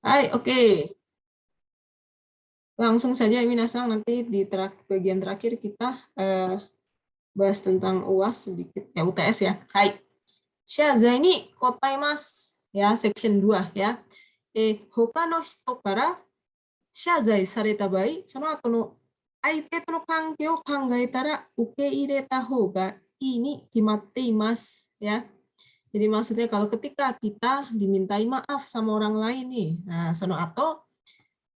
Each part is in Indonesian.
Hai, oke. Langsung saja minasan, nanti di bagian terakhir kita bahas tentang UAS sedikit, ya UTS ya. Hai. Shaza ini kotaimasu ya, section 2 ya. Hoka no hito kara shazai sareta bai, sono ato no aite to no kankei o kangaetara ukeireta hou ga ii ni kimatte imasu ya. Jadi maksudnya kalau ketika kita dimintai maaf sama orang lain nih, nah sono ato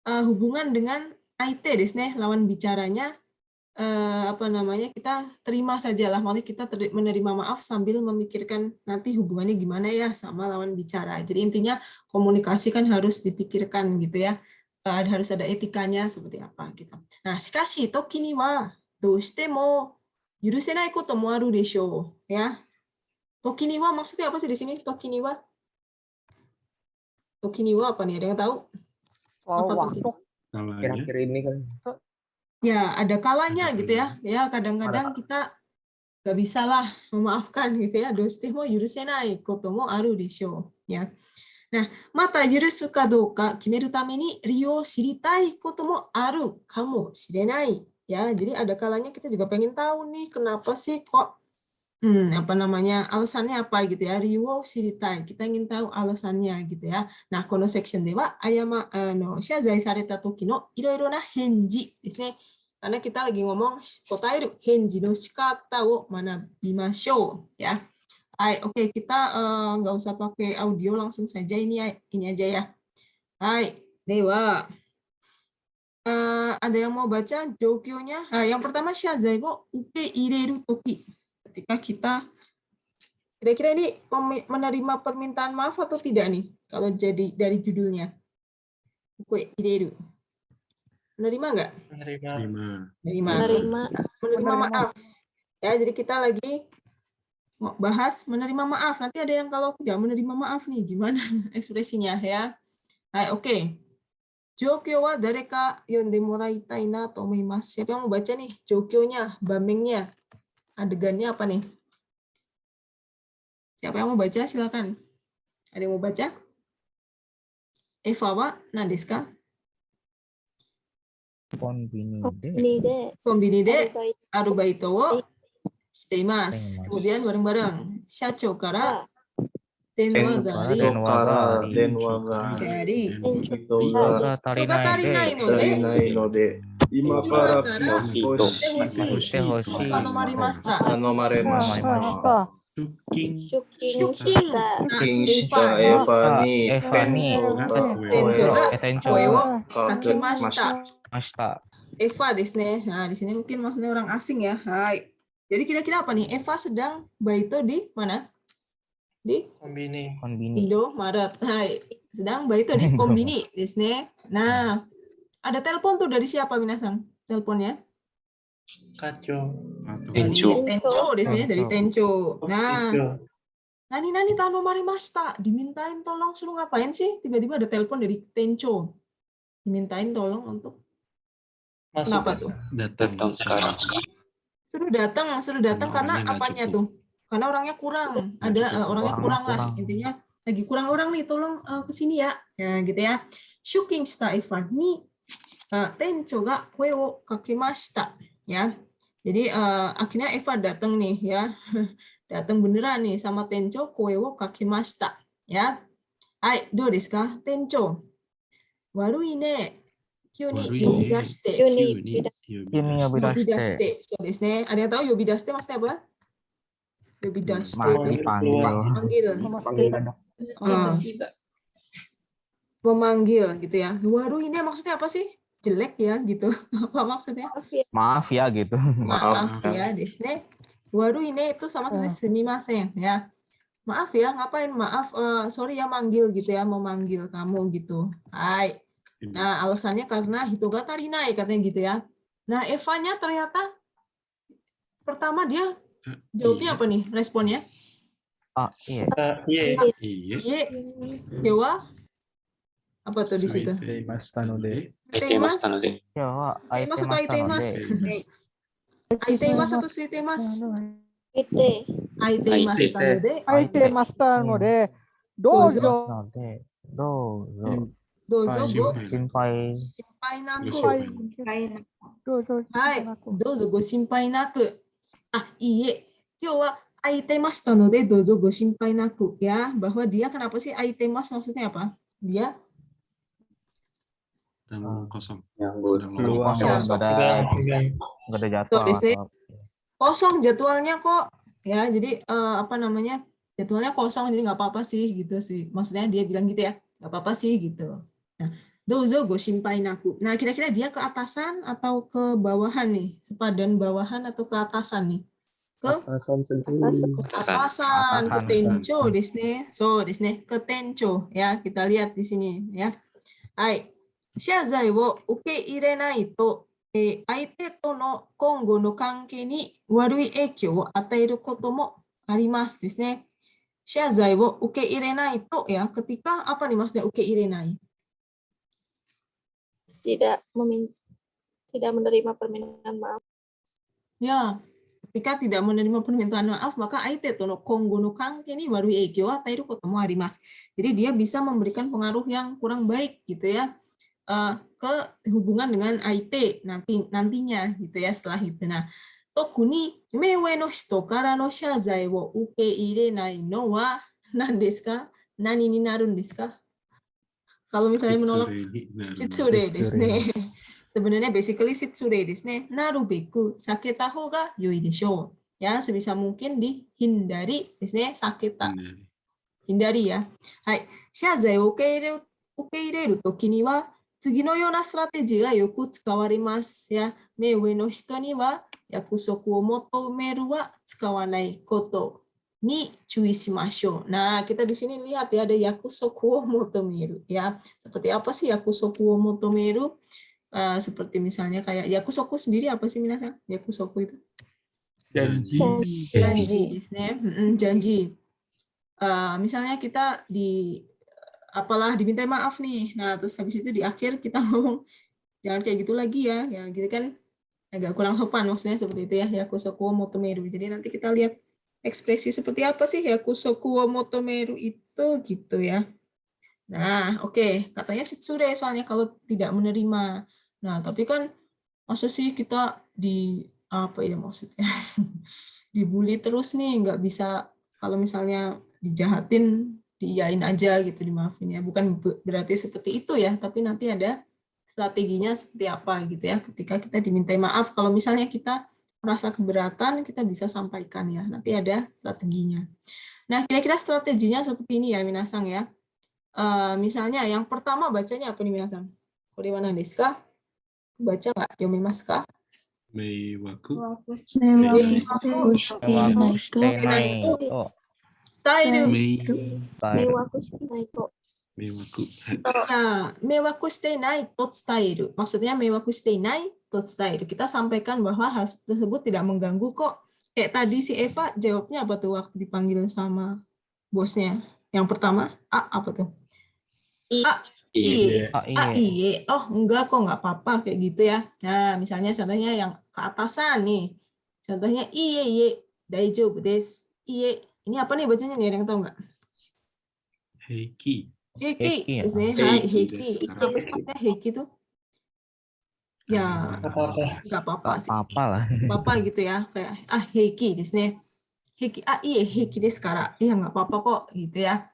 hubungan dengan IT desne, lawan bicaranya kita terima sajalah, malah kita menerima maaf sambil memikirkan nanti hubungannya gimana ya sama lawan bicara. Jadi intinya komunikasi kan harus dipikirkan gitu ya, harus ada etikanya seperti apa gitu. Nah, shikashi toki ni wa doushite mo yurusenai koto mo aru desho ya. Toki ni wa maksudnya apa sih di sini? Toki ni wa? Toki ni wa apa nih? Ada yang tahu? Apa waktu Kalanya. kira-kira ini kan. Ya, ada kalanya Ada gitu ya. Ya, kadang-kadang kita nggak bisa lah memaafkan gitu ya. Doshite mo yurusenai koto mo aru desho ya. Nah, mata yurusu ka douka kimeru tame ni ryu o shiritai koto mo aru kamo shirenai ya. Jadi ada kalanya kita juga pengen tahu nih kenapa sih kok alasannya apa gitu ya. Ryu o shiritai, kita ingin tahu alasannya gitu ya. Nah, kono section dewa shazai sareta toki no iroiro na henji desu ne. Karena kita lagi ngomong kotaeru henji no shikata wo manabimashou ya. Oke, kita nggak usah pakai audio, langsung saja ini aja ya. Dewa. Ada yang mau baca jokyonya? Yang pertama shazai wo ukeireru toki. Ketika kita kira-kira ini menerima permintaan maaf atau tidak nih? Kalau jadi dari judulnya. Ukeireru. Menerima nggak? Menerima maaf. Ya, jadi kita lagi bahas menerima maaf. Nanti ada yang kalau tidak menerima maaf nih, gimana ekspresinya ya. Oke. Jokyo wa dareka yonde moraitai na to omoimasu. Siapa yang mau baca nih? Jokyonya, bamengnya. Adegannya apa nih? Siapa yang mau baca? Silakan. Ada yang mau baca? Eva wa nan desu ka? Konbini de arubaito wo shiteimasu. Kemudian bareng-bareng. Shacho kara denwa gari. Ryoga tarinai no de. Imara kara tanomarimashita. Shukin shita Eva ni tencho ga koe wo kakimashita. Eva desu ne. Nah, di sini mungkin maksudnya orang asing ya. Jadi kira-kira apa nih? Eva sedang baito di mana? Di Konbini. Indomaret. Sedang baito di Konbini desu ne. Nah, ada telepon tuh dari siapa minasan? Teleponnya? Tencho desu ne, dari Tencho. Nah, nani tanomarimashita, dimintain tolong, suruh ngapain sih? Tiba-tiba ada telepon dari Tencho. Dimintain tolong untuk kenapa tuh? Datang sekarang. Suruh datang karena apanya tuh? Karena orangnya kurang. Ada orangnya kurang lah. Intinya lagi kurang orang nih, tolong ke sini ya. Ya gitu ya. Shukin shita Eva ni Tencho ga koe wo kakemashita ya. Jadi akhirnya Eva datang nih ya. Datang beneran nih sama Tencho, koe wo kakemashita ya. Do desu ka? Tencho. Warui ne. Kyuni yobidashite. Yobidashite. So desu ne. Ada yang tahu yobidashite maksudnya apa? Yobidashite. Memanggil gitu ya. Warui ne maksudnya apa sih? Jelek ya gitu. Apa maksudnya? Maaf ya gitu. Maaf ya desu ne. Warui ne itu sama tulis sumimasen ya. Maaf ya, ngapain? Maaf, sorry ya manggil gitu ya, memanggil kamu gitu. Nah, alasannya karena hitoga tarinai katanya gitu ya. Nah, Evanya ternyata pertama dia jawabnya apa nih responnya? Iya. Dewa apa tuh di situ? Aitemasu atau aitemasu? Aitemasu atau suitemasu? Aitemasu no de. Dozo. Dozo go Simpai. shinpai naku. Simpai. Hai, dozo go shinpai naku. Iye, kyo wa aitemasu no de dozo go shinpai naku. Ya, bahwa dia kenapa sih aitemasu maksudnya apa? Dia Kosong. Sedang Luang, Ya. nggak ada jadwal. Disney. atau- Kosong jadwalnya kok. Ya, jadi jadwalnya kosong, jadi nggak apa-apa sih gitu sih. Maksudnya dia bilang gitu ya, nggak apa-apa sih gitu. Nah, dozo go shinpai naku. Nah, kira-kira dia ke atasan atau ke bawahan nih? Sepadan bawahan atau ke atasan nih? Ke Atasan sendiri. atasan, ke Atasan. tencho desu ne. So desu ne, ke tencho ya. Kita lihat di sini ya. Hai. Shazai wo ukeirenai to 相手との今後の関係に悪い影響を与えることもありますですね。謝罪を受け入れないとya, ketika apa nih maksudnya 受け入れない? tidak menerima permintaan maaf. Ya, ketika tidak menerima permintaan maaf, maka aite to no kongo no kanke ni warui eikyo wa atairu koto mo arimasu. Jadi dia bisa memberikan pengaruh yang kurang baik gitu ya. Ke hubungan dengan IT nantinya gitu ya setelah itu. Nah, tokuni mewe no hito kara no shazai wo ukeirenai no wa nan desu ka? Nani ni narun desu ka? Kalau misalnya menolak shitsure desu ne. Sebenarnya basically shitsure desu ne. Narubeku saketa hou ga yoi desho. Ya, sebisa mungkin dihindari desu ne, saketa. Hindari ya. Hai, shazai wo ukeireru toki ni wa 次のようなストラテジーがよく使われますや、目上の人には約束を求めるは使わないことに注意しましょう。Nah, kita di sini lihat ya ada yakusoku wo motomeru ya. Seperti apa sih yakusoku wo motomeru? Seperti misalnya kayak yakusoku sendiri apa sih minasan? Yakusoku itu? Janji. Janji. Misalnya kita diminta maaf nih. Nah, terus habis itu di akhir kita ngomong jangan kayak gitu lagi ya. Ya, gitu kan agak kurang sopan maksudnya seperti itu ya. Yakusoku wo motomeru. Jadi nanti kita lihat ekspresi seperti apa sih yakusoku wo motomeru itu gitu ya. Nah, oke. Katanya shitsure soalnya kalau tidak menerima. Nah, tapi kan masa sih kita maksudnya dibully terus nih, nggak bisa kalau misalnya dijahatin diiyain aja gitu, dimaafin ya. Bukan berarti seperti itu ya, tapi nanti ada strateginya seperti apa gitu ya. Ketika kita dimintai maaf, kalau misalnya kita merasa keberatan, kita bisa sampaikan ya. Nanti ada strateginya. Nah, kira-kira strateginya seperti ini ya, minasang ya. Misalnya yang pertama bacanya apa nih minasang? Koriwana desu ka? Baca nggak? Yomimasu ka? Meiwaku. Style. Meiwaku shikanai to. Meiwaku. Ya, meiwaku shiteinai to tsutairu. Maksudnya meiwaku shiteinai to tsutairu. Kita sampaikan bahwa hal tersebut tidak mengganggu kok. Kayak tadi si Eva jawabnya apa tuh waktu dipanggil sama bosnya? Yang pertama, apa tuh? Iye. Oh, enggak kok, enggak apa-apa kayak gitu ya. Nah, misalnya contohnya yang ke atasan nih. Contohnya iye, daijoubu desu. Iye. Ini apa nih bacanya nih? Ada yang tahu nggak? Heiki. Heiki. Ya. Hai, Heiki. Apa sih maksudnya Heiki tuh? Ya, nggak apa-apa sih. Apa lah. Apa gitu ya. Kayak, Heiki desu ne. Heiki, iye, Heiki desu kara. Iya, nggak apa-apa kok, gitu ya.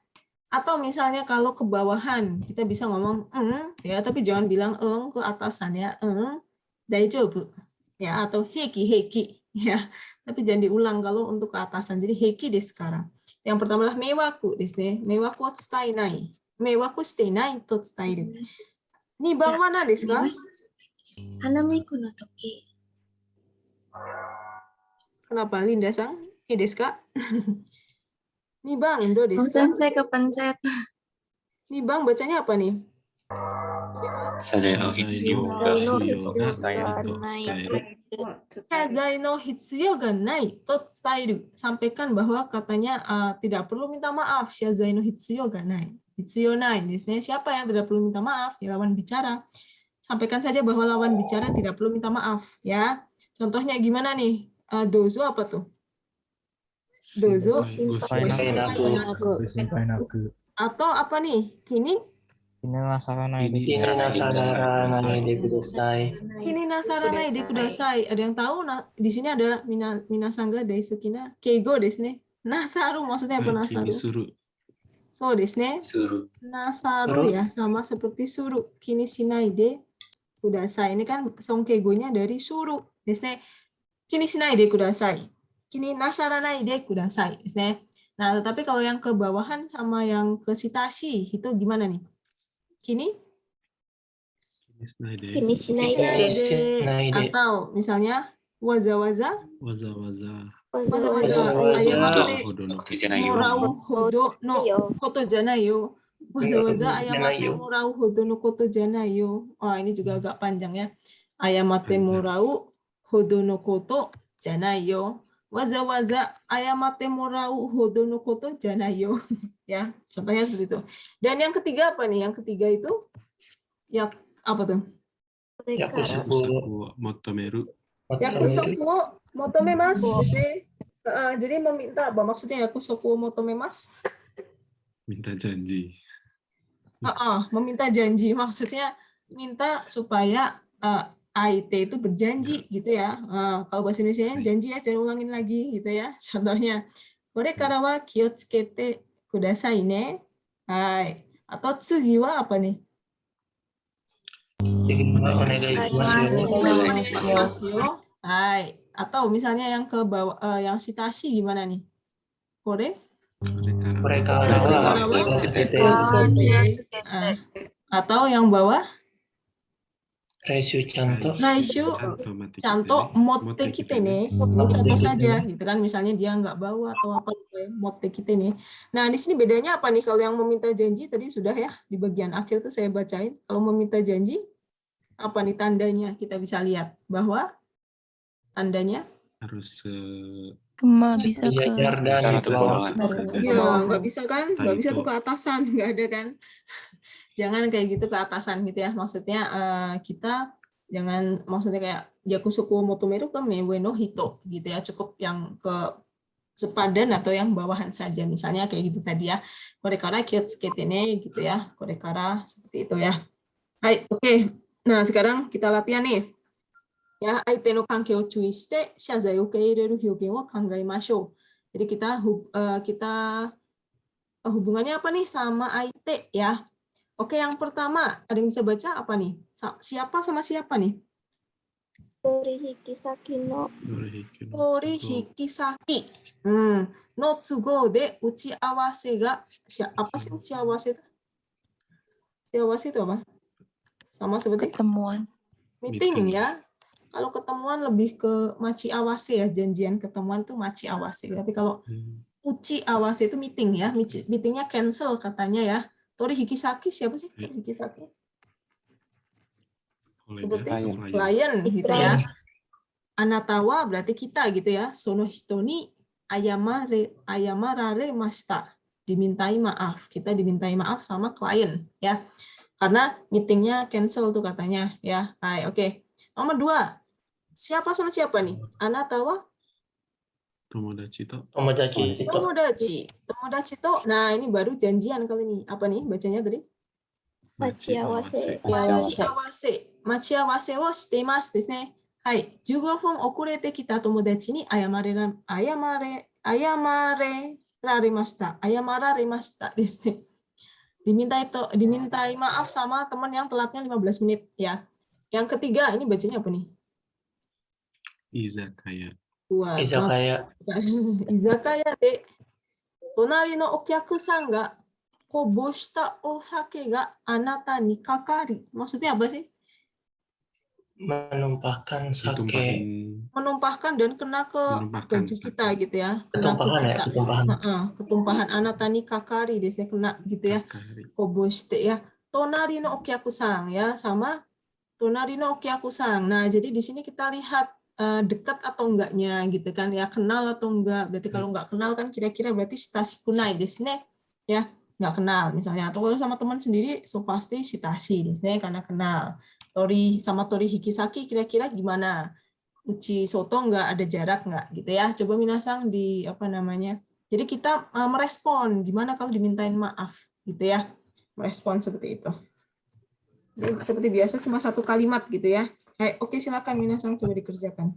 Atau misalnya kalau ke bawahan, kita bisa ngomong, ya, tapi jangan bilang ke atasan ya. Daijoubu. Ya, atau heiki, ya. Tapi jangan diulang kalau untuk ke atasan. Jadi heiki desu kara. Yang pertama adalah meiwaku desu ne. Meiwaku o tsutaenai. Meiwaku shiteinai to tsutairu. Niban wa nan desu ka? Hanamiku no toki. Kenapa Linda-san? Desu ka? Nibang, do desu ka? Sensei kepencet. Nibang bacanya apa nih? Shazai no hitsuyo ga Shazai no hitsuyo ga nai to tsutairu. Sampaikan bahwa katanya tidak perlu minta maaf. Shazai no hitsuyo ga nai. Hitsuyo nai. Siapa yang tidak perlu minta maaf? Ya, lawan bicara. Sampaikan saja bahwa lawan bicara tidak perlu minta maaf. Ya, contohnya gimana nih? Dozo apa tuh? Dozo. Atau apa nih? Kini Ini nasaranai Ini desu. Nasaranai de kudasai. Ini nasaranai de kudasai. Ada yang tahu? Nah, di sini ada minasanga daisuki na keigo desu ne. Nasaru maksudnya apa nasaru? Kini suruh. So desu ne. Suruh. Nasaru ya, sama seperti suru. Kini shinai de kudasai. Ini kan song keigo-nya dari suru desu ne. Kini shinai de kudasai. Kini nasaranai de kudasai desu ne. Nah, tetapi kalau yang ke bawahan sama yang ke shitashi itu gimana nih? Kini Kini shinai de. Atau misalnya waza-waza Waza-waza. ayamate Hodo no morau hodo no koto janai yo. Waza-waza ayamate morau hodo no koto janai yo. Oh, ini juga agak panjang ya. Ayamate morau hodo no koto janai yo. Waza-waza ayamate morau hodo no koto janai yo. Ya, contohnya seperti itu. Dan yang ketiga apa nih? Yang ketiga itu ya apa tuh? Yakusoku motomeru. Yakusoku motomemasu desu ne. Jadi meminta apa? Maksudnya yakusoku motomemasu? Minta janji. Meminta janji. Maksudnya minta supaya AIT itu berjanji gitu ya. Kalau bahasa Indonesianya janji ya, jangan ulangin lagi gitu ya. Contohnya, kore kara wa kiotsukete kudasai ne. Hai. Atau tsugi wa apa nih? Hai. Atau misalnya yang ke bawah, yang shitashi gimana nih? Kore? Atau yang bawah? Raishu canto motte kite ne. Ini contoh saja gitu kan, misalnya dia nggak bawa atau apa motte kite ne. Nah, di sini bedanya apa nih? Kalau yang meminta janji tadi sudah ya, di bagian akhir tuh saya bacain. Kalau meminta janji apa nih tandanya? Kita bisa lihat bahwa tandanya Harus bisa ke nggak bisa kan? Nggak bisa tuh ke atasan, nggak ada kan? Jangan kayak gitu ke atasan gitu ya. Maksudnya kita jangan, maksudnya kayak yakusoku motomeru ke mewe no hito gitu ya. Cukup yang ke sepadan atau yang bawahan saja. Misalnya kayak gitu tadi ya. Korekara kiotsukete ne gitu ya. Korekara seperti itu ya. Hai, oke. Nah, sekarang kita latihan nih. Ya, aite no kankei o chui shite shazai o keireru hyogen wo kangaimashou. Jadi kita hubungannya apa nih sama aite ya. Oke, yang pertama, ada yang bisa baca apa nih? Siapa sama siapa nih? Torihikisaki no. Torihikisaki. No tsugo de uchiawase ga. Apa sih uchiawase itu? Uchiawase itu apa? Sama seperti ketemuan. Meeting ya. Kalau ketemuan lebih ke machi awase ya, janjian ketemuan itu machi awase. Tapi kalau uchi awase itu meeting ya, meetingnya cancel katanya ya. Torihikisaki siapa sih? Torihikisaki. Seperti klien gitu ya. Anatawa berarti kita gitu ya. Sono hito ni ayamarare mashita. Dimintai maaf. Kita dimintai maaf sama klien ya. Karena meetingnya cancel tuh katanya ya. Hai, oke. Nomor 2. Siapa sama siapa nih? Anatawa? Tomodachi to. Tomodachi to. Nah, ini baru janjian kali ini. Apa nih bacanya tadi? Machiawase. Machiawase wo shiteimasu desu ne. Hai, 15分遅れてきた友達に謝られました。謝られましたですね。Dimintai maaf sama teman yang telatnya 15 menit ya. Yang ketiga, ini bacanya apa nih? Izakaya. Izakaya de tonari no okyakusan ga koboshita osake ga anata ni kakari. Maksudnya apa sih? Menumpahkan sake. Menumpahkan dan kena ke baju kita gitu ya. Kena ke kita. Ketumpahan anata ni kakari desnya kena gitu ya. Koboshite ya. Tonari no okyakusan ya, sama tonari no okyakusan. Nah, jadi di sini kita lihat dekat atau enggaknya gitu kan ya, kenal atau enggak. Berarti kalau enggak kenal kan kira-kira berarti shitashi kunai desu ne ya, enggak kenal misalnya. Atau kalau sama teman sendiri so pasti shitashi desu ne karena kenal. Sama torihikisaki kira-kira gimana? Uchi soto enggak ada jarak enggak gitu ya. Coba minasang di apa namanya? Jadi kita merespon gimana kalau dimintain maaf gitu ya. Merespon seperti itu. Jadi, seperti biasa cuma satu kalimat gitu ya. Hai, oke, silakan Minasang coba dikerjakan.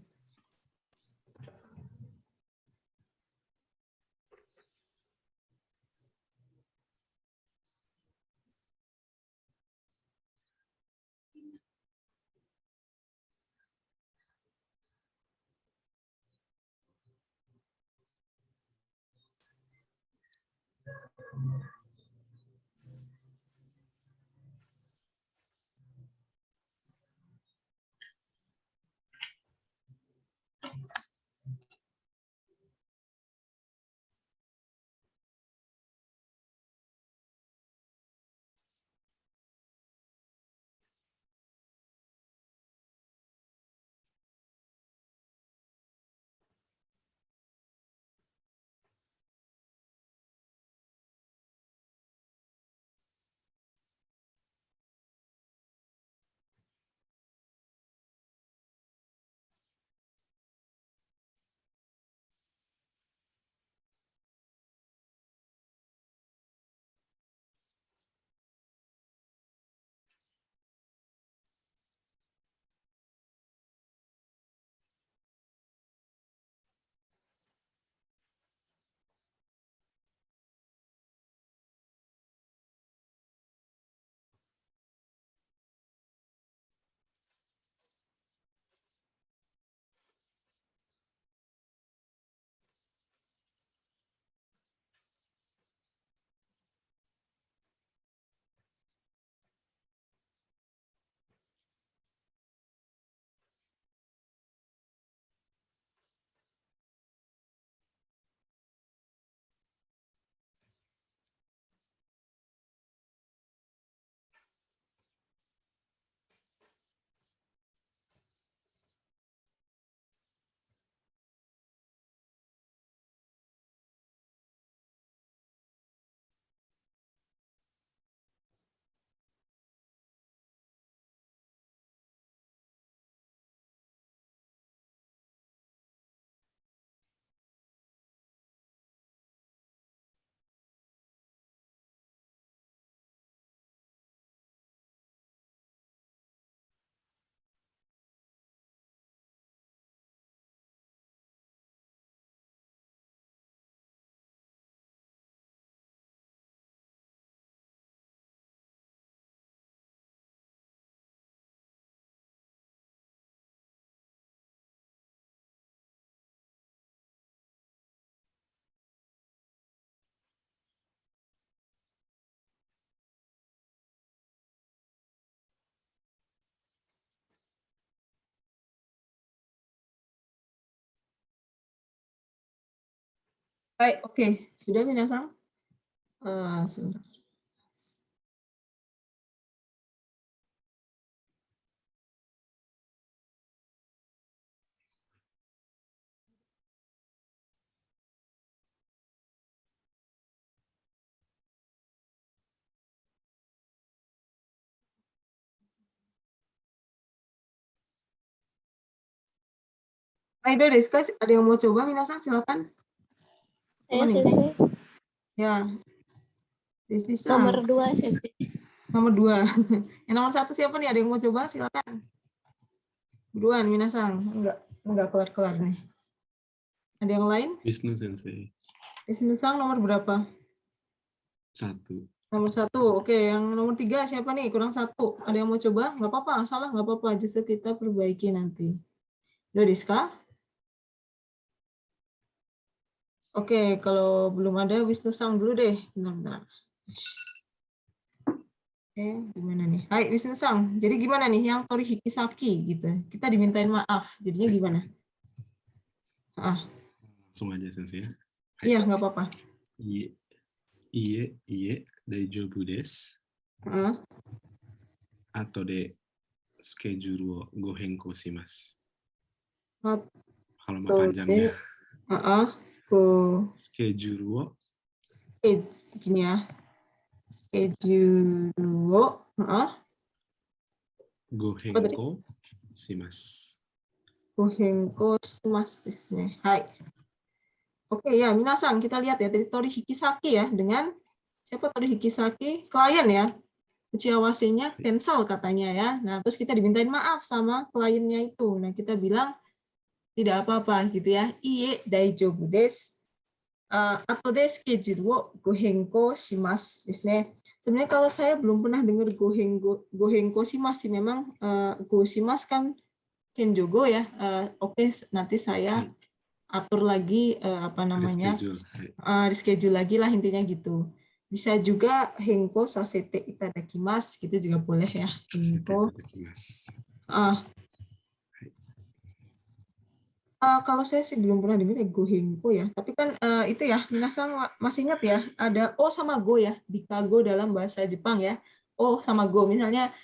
Baik, oke. Sudah Minasang? Sebentar. Aida, Deska, ada yang mau coba Minasang? Silakan. Saya Coba nih. Sensei. Ya. Deska. Nomor 2 Sensei. Nomor 2. Yang nomor 1 siapa nih? Ada yang mau coba? Silakan. Buruan, Minasang. Enggak kelar-kelar nih. Ada yang lain? Wisnu Sensei. Minasang nomor berapa? 1. Nomor 1. Oke, yang nomor 3 siapa nih? Kurang 1. Ada yang mau coba? Nggak apa-apa, salah nggak apa-apa. Justru kita perbaiki nanti. Udah, Diska? Oke, kalau belum ada, Wisnu Sang dulu deh. Bentar-bentar. Oke, gimana nih? Hai, Wisnu Sang. Jadi gimana nih yang Tori Hikisaki gitu? Kita dimintain maaf. Jadinya gimana? Langsung aja Sensei ya. Iya, nggak apa-apa. Iye, daijoubu desu. Atau de schedule wo go henko shimasu. Kalau mau panjangnya. Schedule wo. Gini ya. Schedule wo. Go henko shimasu. Go henko shimasu desu ne. Hai. Oke ya, Minasang, kita lihat ya dari Tori Hikisaki ya dengan siapa Tori Hikisaki? Klien ya. Uchiawase-nya cancel katanya ya. Nah, terus kita dimintain maaf sama kliennya itu. Nah, kita bilang tidak apa-apa gitu ya. Iie daijoubu desu. Atau de schedule wo gohenko shimasu desu ne. Sebenarnya kalau saya belum pernah dengar gohenko shimasu sih, memang go shimasu kan kenjogo ya. Oke, nanti saya atur lagi apa namanya? Reschedule lagi lah intinya gitu. Bisa juga henko sasete itadakimasu gitu juga boleh ya. Henko. Kalau saya sih belum pernah dengar gohenko ya. Tapi kan itu ya, minasan masih ingat ya, ada o sama go ya, bikago dalam bahasa Jepang ya. O sama go, misalnya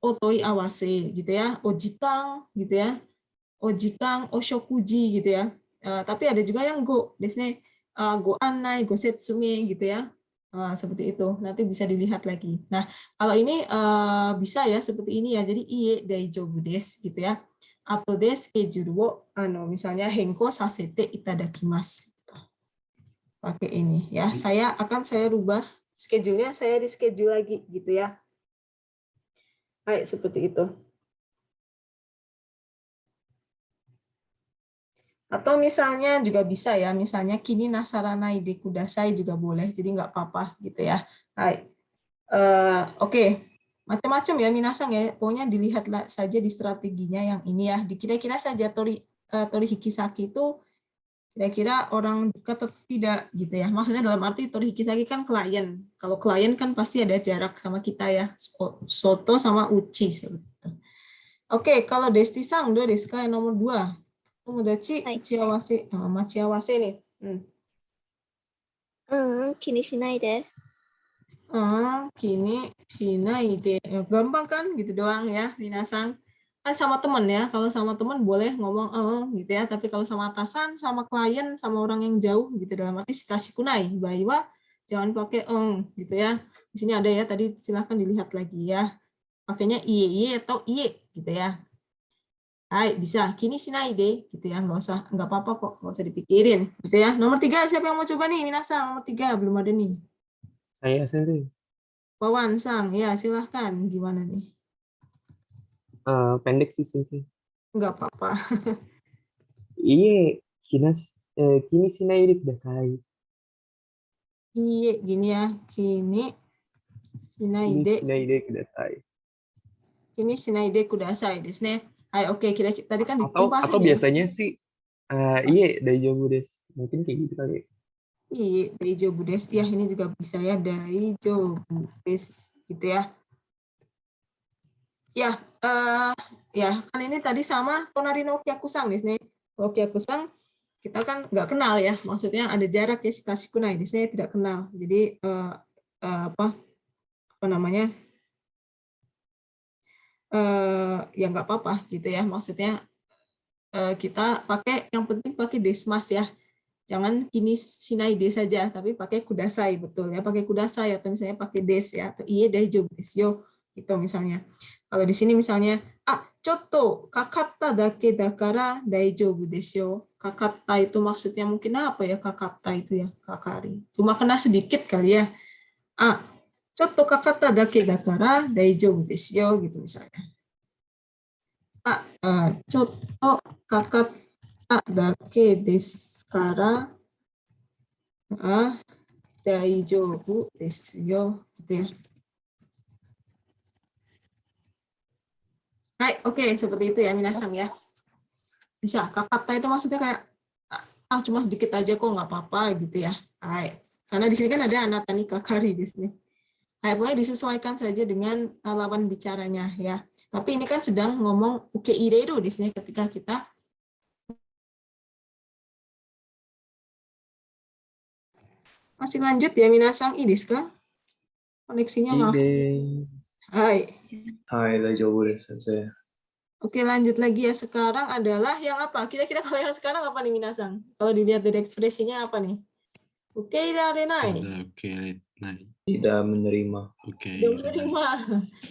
otoi awase gitu ya, ojikang gitu ya, ojikang, oshokuji gitu ya. Tapi ada juga yang go, desne go anai, go setsume gitu ya. Seperti itu. Nanti bisa dilihat lagi. Nah, kalau ini bisa ya seperti ini ya. Jadi iie daijoubu desu gitu ya. Atau de schedule wo misalnya henko sasete itadakimasu. Pakai ini ya. Saya rubah schedule-nya, saya di schedule lagi gitu ya. Baik, seperti itu. Atau misalnya juga bisa ya, misalnya kini nasaranai de kudasai juga boleh, jadi nggak apa-apa gitu ya. Hai. Oke. Macam-macam ya minasang ya, pokoknya dilihat saja di strateginya yang ini ya. Dikira-kira saja Tori Hikisaki itu kira-kira orang dekat atau tidak gitu ya. Maksudnya dalam arti Tori Hikisaki kan klien. Kalau klien kan pasti ada jarak sama kita ya. Soto sama uchi seperti itu. Oke, kalau Desti-sang, do desu ka yang nomor 2. Tomodachi uchiawase, machiawase nih. Kini shinai de. Kini shinai de. Gampang kan gitu doang ya, minasang. Kan sama teman ya, kalau sama teman boleh ngomong gitu ya, tapi kalau sama atasan, sama klien, sama orang yang jauh gitu dalam arti shitashikunai, baiwa jangan pakai gitu ya. Di sini ada ya, tadi silahkan dilihat lagi ya. Pakainya iye atau iye gitu ya. Hai, bisa kini shinai de gitu ya, nggak apa-apa kok, nggak usah dipikirin gitu ya. Nomor 3 siapa yang mau coba nih, minasang? Nomor 3 belum ada nih. Saya sensei. Wawan sang, ya silahkan. Gimana nih? Pendek sih sensei. Nggak apa-apa. Iye kini shinai de kudasai. Iya, gini ya. Kini shinai de kudasai. Kini shinai de kudasai desu ne. Hai, oke, kira-kira tadi kan Atau ya. biasanya sih iye daijoubu desu. Mungkin kayak gitu kali ya. Iya, daijoubu desu. Ya, ini juga bisa ya, daijoubu desu gitu ya. Ya, ya kan ini tadi sama tonari no okyaku-san desu ne. Okyaku-san kita kan nggak kenal ya, maksudnya ada jarak ya, shitashikunai desu ne, tidak kenal. Jadi apa namanya? Ya nggak apa-apa gitu ya, maksudnya kita pakai, yang penting pakai desmas ya, jangan kini shinai de saja, tapi pakai kudasai, betul ya, pakai kudasai atau misalnya pakai des ya, atau iye daijoubu desu yo gitu misalnya. Kalau di sini misalnya chotto kakatta dake dakara daijoubu desu yo. Kakatta itu maksudnya mungkin apa ya, kakatta itu ya, kakari, cuma kena sedikit kali ya. Chotto kakatta dake dakara daijoubu desu yo gitu misalnya. Chotto kakatta dake desu kara daijoubu desu yo gitu ya. Hai, oke, seperti itu ya minasang ya. Bisa, kakatta itu maksudnya kayak cuma sedikit aja kok, nggak apa-apa gitu ya. Hai. Karena di sini kan ada anatani kakari di sini. Boleh disesuaikan saja dengan lawan bicaranya ya. Tapi ini kan sedang ngomong ukeireru di sini ketika kita masih lanjut ya minasang, desu ka? Koneksinya maaf. Hai. Hai, daijoubu desu sensei. Oke, lanjut lagi ya. Sekarang adalah yang apa? Kira-kira kalau yang sekarang apa nih minasang? Kalau dilihat dari ekspresinya apa nih? Ukeirarenai. Tidak menerima.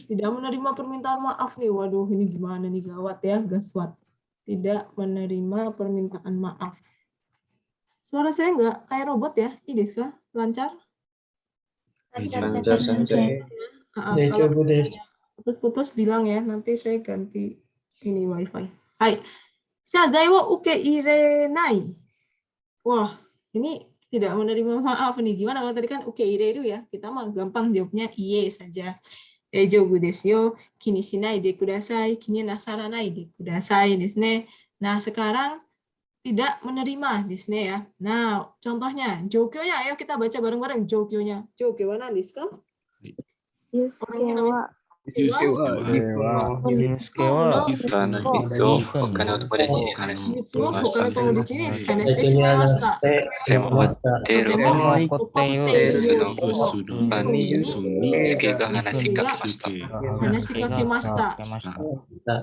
Tidak menerima permintaan maaf nih. Waduh, ini gimana nih, gawat ya, gaswat. Tidak menerima permintaan maaf. Suara saya nggak kayak robot ya? Desu ka? Lancar? Lancar sensei. Kalau Daijoubu desu. putus-putus bilang ya, nanti saya ganti ini wifi. Hai. Shadai wa ukeirenai. Wah, ini tidak menerima maaf nih. Gimana kalau tadi kan ukeireru ya? Kita mah gampang jawabnya iye saja. Daijoubu desu yo, kini shinai de kudasai, kini nasaranai de kudasai desu ne. Nah, sekarang tidak menerima desu ne ya. Nah, contohnya, jokyonya, ayo kita baca bareng-bareng jokyonya. Jokyo wa nan desu ka? Yusuke Orangnya namanya wa Yusuke wa Yusuke wa Karena itu, bukan untuk pada sini harus Hitsu wa hoka no tomo desu ni hanashite Daijoubu shimashita. desu.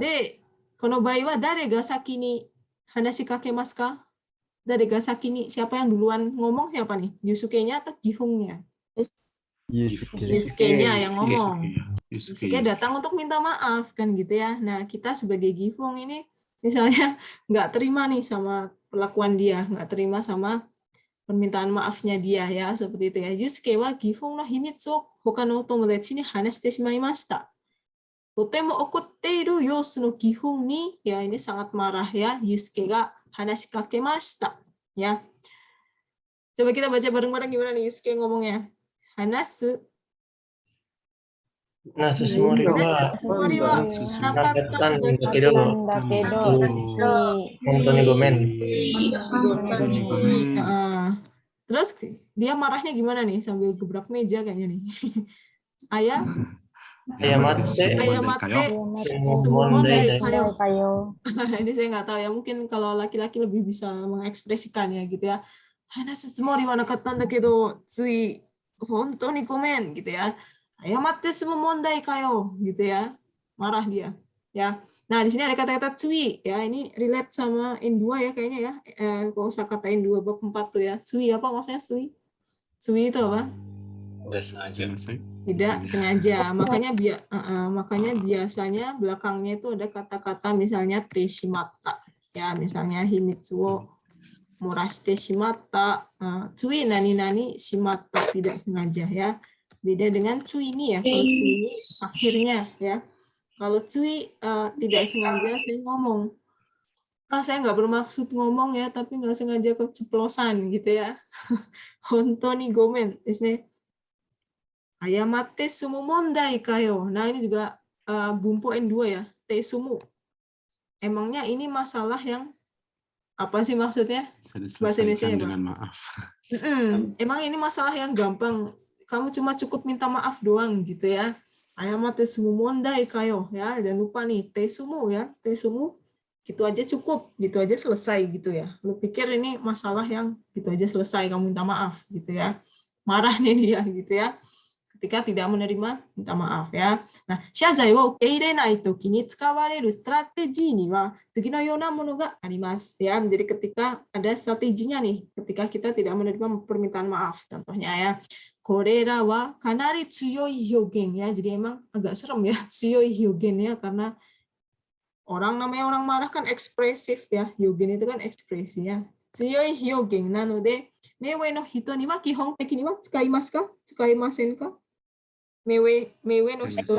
De, この場合は誰が先に話しかけますか? Dari ga sakini, siapa yang duluan ngomong siapa nih? Yusuke-nya atau Gihung-nya? Yusuke-nya yang ngomong. Yusuke datang untuk minta maaf kan gitu ya. Nah, kita sebagai Gihung ini misalnya nggak terima nih sama perlakuan dia, nggak terima sama permintaan maafnya dia ya, seperti itu ya. Yusuke wa Gihung no himitsu o hoka no tomodachi ni hanashite shimaimashita. Totemo okotteiru yousu no Gihung ni, ya ini sangat marah ya, Yusuke ga hanashikakemashita ya. Coba kita baca bareng-bareng gimana nih Yusuke ngomongnya. Hanasu Nasusumori wa nakatan dakedo hontoni gomen. Terus dia marahnya gimana nih sambil gebrak meja kayaknya nih. Ayamate sumondai kayo. Ini saya nggak tahu ya, mungkin kalau laki-laki lebih bisa mengekspresikan ya gitu ya. Hanasu tsumori wa nakatan dakedo tsui hontoni gomen gitu ya. Ayamate sumondai kayo gitu ya. Marah dia ya. Nah, di sini ada kata-kata tsui ya, ini relate sama N2 ya kayaknya ya. Kalau usah kata N2 bab 4 tuh ya. Tsui apa maksudnya tsui? Tsui itu apa? Nggak sengaja. Tidak sengaja. Makanya biasanya belakangnya itu ada kata-kata misalnya teshimata ya, misalnya himitsu wo murashite shimata, tsui nani-nani shimata, tidak sengaja ya. Beda dengan tsui ini ya. Kalau tsui ini akhirnya ya. Kalau tsui tidak sengaja saya ngomong. Saya nggak bermaksud ngomong ya, tapi nggak sengaja keceplosan gitu ya. Hontoni gomen desu. Ayamate sumu mondai kayo. Nah, ini juga bumpu N2 ya. Te sumu. Emangnya ini masalah yang apa sih maksudnya? Bahasa Indonesia ya, Bang? Dengan maaf. Emang ini masalah yang gampang. Kamu cuma cukup minta maaf doang gitu ya. Ayamate sumu mondai kayo ya. Jangan lupa nih, te sumu ya. Te sumu gitu aja cukup, gitu aja selesai gitu ya. Lu pikir ini masalah yang gitu aja selesai kamu minta maaf gitu ya. Marah nih dia gitu ya. Ketika tidak menerima, minta maaf ya. Nah, shazai wa ukeirenai toki ni tsukawareru strategi ni wa tsugi no yona mono ga arimasu ya. Jadi ketika ada strateginya nih, ketika kita tidak menerima permintaan maaf, contohnya ya. Korera wa kanari tsuyoi hyogen ya. Jadi emang agak serem ya, tsuyoi hyogen ya, karena namanya orang marah kan ekspresif ya. Hyogen itu kan ekspresi ya. Tsuyoi hyogen nanode mewe no hito ni wa kihon teki ni wa tsukaimasu ka? Tsukaimasen ka? Mewe no hito.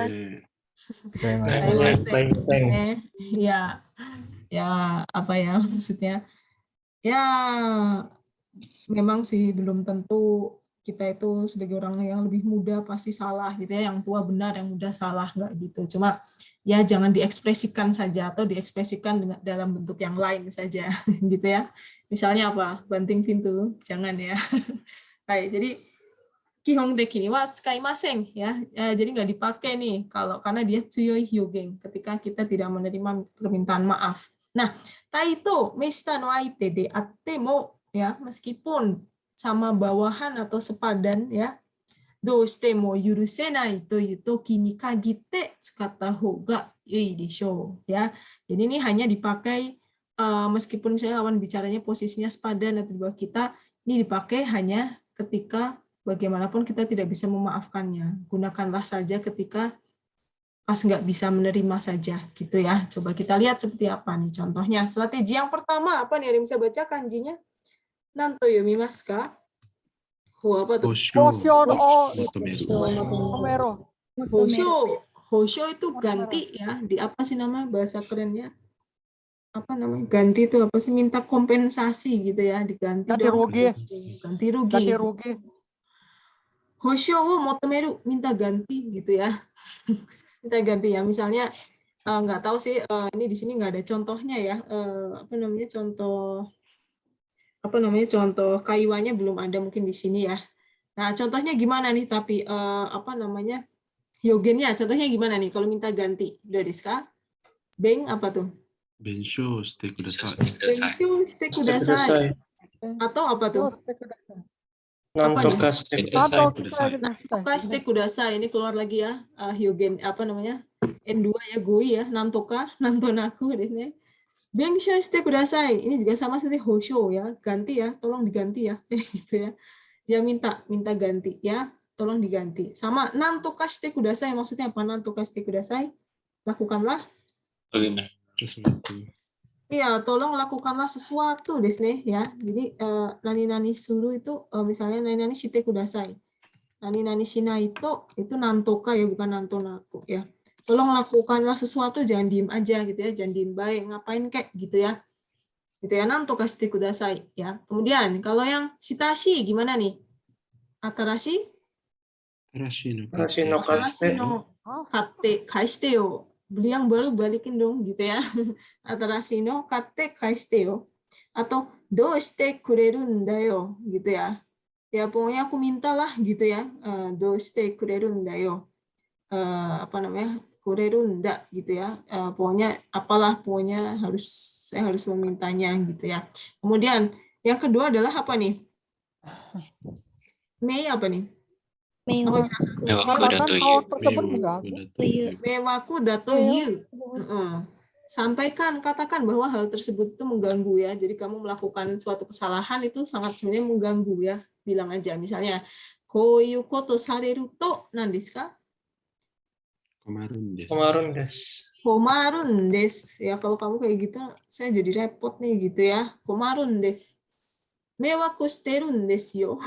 Ya apa ya maksudnya? Ya memang sih belum tentu kita itu sebagai orang yang lebih muda pasti salah gitu ya, yang tua benar, yang muda salah, nggak gitu. Cuma ya jangan diekspresikan saja atau diekspresikan dalam bentuk yang lain saja gitu ya. Misalnya apa? Banting pintu, jangan ya. Baik, jadi kihong deki ni wa tsukaimasen ya. Jadi nggak dipakai nih karena dia tsuyoi hyogen ketika kita tidak menerima permintaan maaf. Nah, taito meshita no aite de atte mo ya, meskipun sama bawahan atau sepadan ya, doshite mo yurusenai toiu toki ni kagite tsukatta hou ga ii deshou ya. Jadi ini hanya dipakai meskipun misalnya lawan bicaranya posisinya sepadan atau di bawah kita, ini dipakai hanya ketika bagaimanapun kita tidak bisa memaafkannya. Gunakanlah saja ketika pas nggak bisa menerima saja gitu ya. Coba kita lihat seperti apa nih contohnya. Strategi yang pertama apa nih, ada yang bisa baca kanjinya? Nanto yomimasu ka? Apa tuh? Hosho no otomeru. Hosho. Hosho itu ganti ya. Di apa sih namanya bahasa kerennya? Apa namanya? Ganti itu apa sih? Minta kompensasi gitu ya. Diganti dong. Ganti rugi. Hosho wo motomeru, minta ganti gitu ya. Minta ganti ya. Misalnya nggak tahu sih ini di sini nggak ada contohnya ya. Apa namanya? Contoh kaiwanya belum ada mungkin di sini ya. Nah, contohnya gimana nih tapi apa namanya? Hyogennya contohnya gimana nih kalau minta ganti? Udah deska? Beng apa tuh? Bensho shite kudasai. Bensho shite kudasai. Atau apa tuh? Apa nih? Nantoka Nantoka shite kudasai. Ini keluar lagi ya. Hyogen apa namanya? N2 ya, goi ya. Nantoka, nantonaku desne. Bensho shite kudasai. Ini juga sama seperti hosho ya. Ganti ya, tolong diganti ya. Gitu ya. Dia minta ganti ya. Tolong diganti. Sama nantoka shite kudasai, maksudnya apa? Nantoka shite kudasai. Lakukanlah. Bagaimana? Sesuatu. Iya, tolong lakukanlah sesuatu desne ya. Jadi nani suru itu misalnya nani shite kudasai. Nani shinai itu nantoka ya, bukan nantonaku ya. Tolong lakukanlah sesuatu, jangan diem aja gitu ya, jangan diem baik, ngapain kek gitu ya. Gitu ya, nantoka shite kudasai ya. Kemudian kalau yang shitashi gimana nih? Atarashi? Arashi no Atarashi no katte kaishite yo. Beli yang baru balikin dong gitu ya. Atarashi no katte kaishite yo. Atau do shite kurerun da yo gitu ya. Ya pokoknya aku mintalah gitu ya. Do shite kurerun da yo. Apa namanya? Kurerun da gitu ya. Pokoknya apalah, pokoknya saya harus memintanya gitu ya. Kemudian yang kedua adalah apa nih? Mei apa nih? Mewaku dato yu. Sampaikan, katakan bahwa hal tersebut itu mengganggu ya. Jadi kamu melakukan suatu kesalahan itu sangat sebenarnya mengganggu ya. Bilang aja misalnya koyu koto sareru to nandesu ka? Komarun Komarun desu. Ya kalau kamu kayak gitu saya jadi repot nih gitu ya. Komarun desu. Mewaku shiterun desu yo.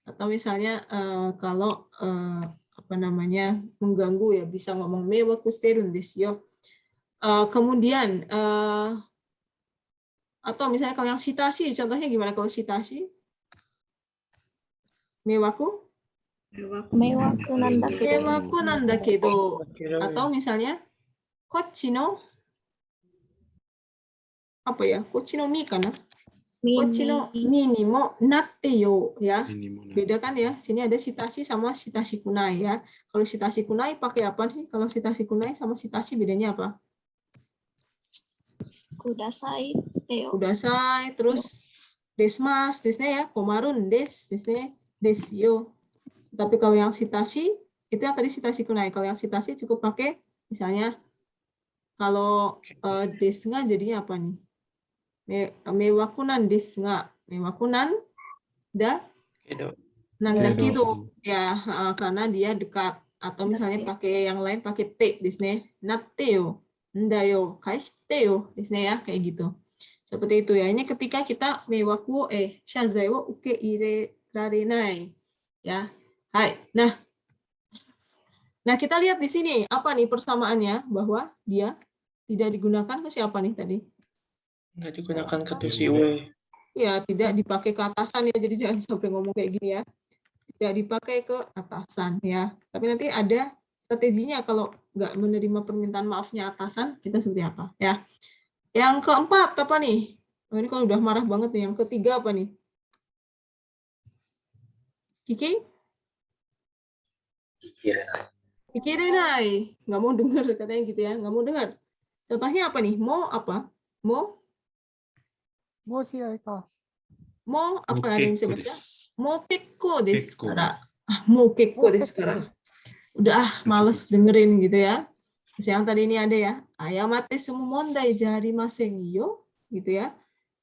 Atau misalnya kalau apa namanya mengganggu ya, bisa ngomong mewaku shiterun desu yo. Kemudian atau misalnya kalau yang shitashi, contohnya gimana kalau shitashi? Mewaku nandakedo. Atau misalnya kochi no apa ya? Kochi no mi kana? Kochi no mi ni mo natte yo ya. Beda kan ya? Sini ada shitashi sama shitashi kunai ya. Kalau shitashi kunai pakai apa sih? Kalau shitashi kunai sama shitashi bedanya apa? Kudasai. Kudasai, terus desmas, desne ya, komarun desne, desyo. Tapi kalau yang shitashi, itu yang tadi shitashi kunai. Kalau yang shitashi cukup pakai, misalnya, kalau desnga jadinya apa nih? Mewakunan desnga, mewakunan nandakido. Ya, karena dia dekat. Atau misalnya pakai yang lain, pakai te, desne, natteo. Ndayo, kaishite yo, ya kayak gitu. Seperti itu ya. Ini ketika kita mewaku shazai wo uke ire rarenai ya. Hai. Nah, kita lihat di sini apa nih persamaannya, bahwa dia tidak digunakan ke siapa nih tadi? Nggak digunakan ke Toshiwe. Ya, tidak dipakai ke atasan ya. Jadi jangan sampai ngomong kayak gini ya. Tidak dipakai ke atasan ya. Tapi nanti ada strateginya kalau nggak menerima permintaan maafnya atasan, kita seperti apa ya. Yang keempat apa nih? Oh, ini kalau udah marah banget nih. Yang ketiga apa nih? Kiki? Kikirenai. Nggak mau dengar katanya gitu ya. Nggak mau dengar. Contohnya apa nih? Mau apa? Mau apa ada yang bisa baca? Mau kekko desu kara. Mau kekko desu kara. Udah males dengerin gitu ya. Terus yang tadi ini ada ya, ayamate sumu mondai jarimasen yo, gitu ya.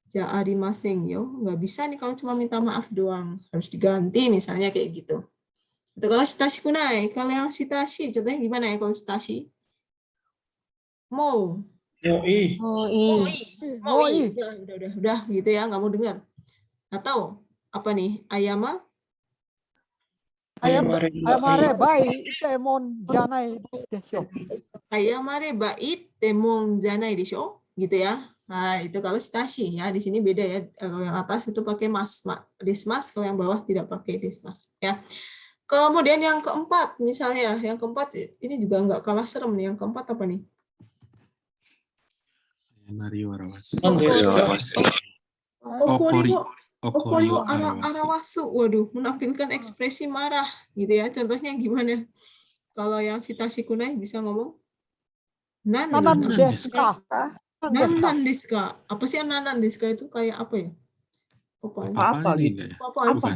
Jarimasen yo, nggak bisa nih kalau cuma minta maaf doang, harus diganti misalnya kayak gitu. Itu kalau shitashi kunai, kalau yang shitashi, contohnya gimana ya kalau shitashi? Mau. Udah gitu ya, nggak mau dengar. Atau apa nih, ayama? Ayamare bai itemon janai desho. Ayamare bait temong janai desho, gitu ya. Nah, itu kalau citashi ya. Di sini beda ya. Kalau yang atas itu pakai desmas, kalau yang bawah tidak pakai desmas ya. Kemudian yang keempat, misalnya yang keempat ini juga nggak kalah serem nih. Yang keempat apa nih? Mario Arawasu. Okorio arawasu. Waduh, menampilkan ekspresi marah gitu ya. Contohnya gimana? Kalau yang citashi kunai bisa ngomong nanan desu ka. Apa sih nanan desu ka itu kayak apa ya? Apa gitu? Apaan sih?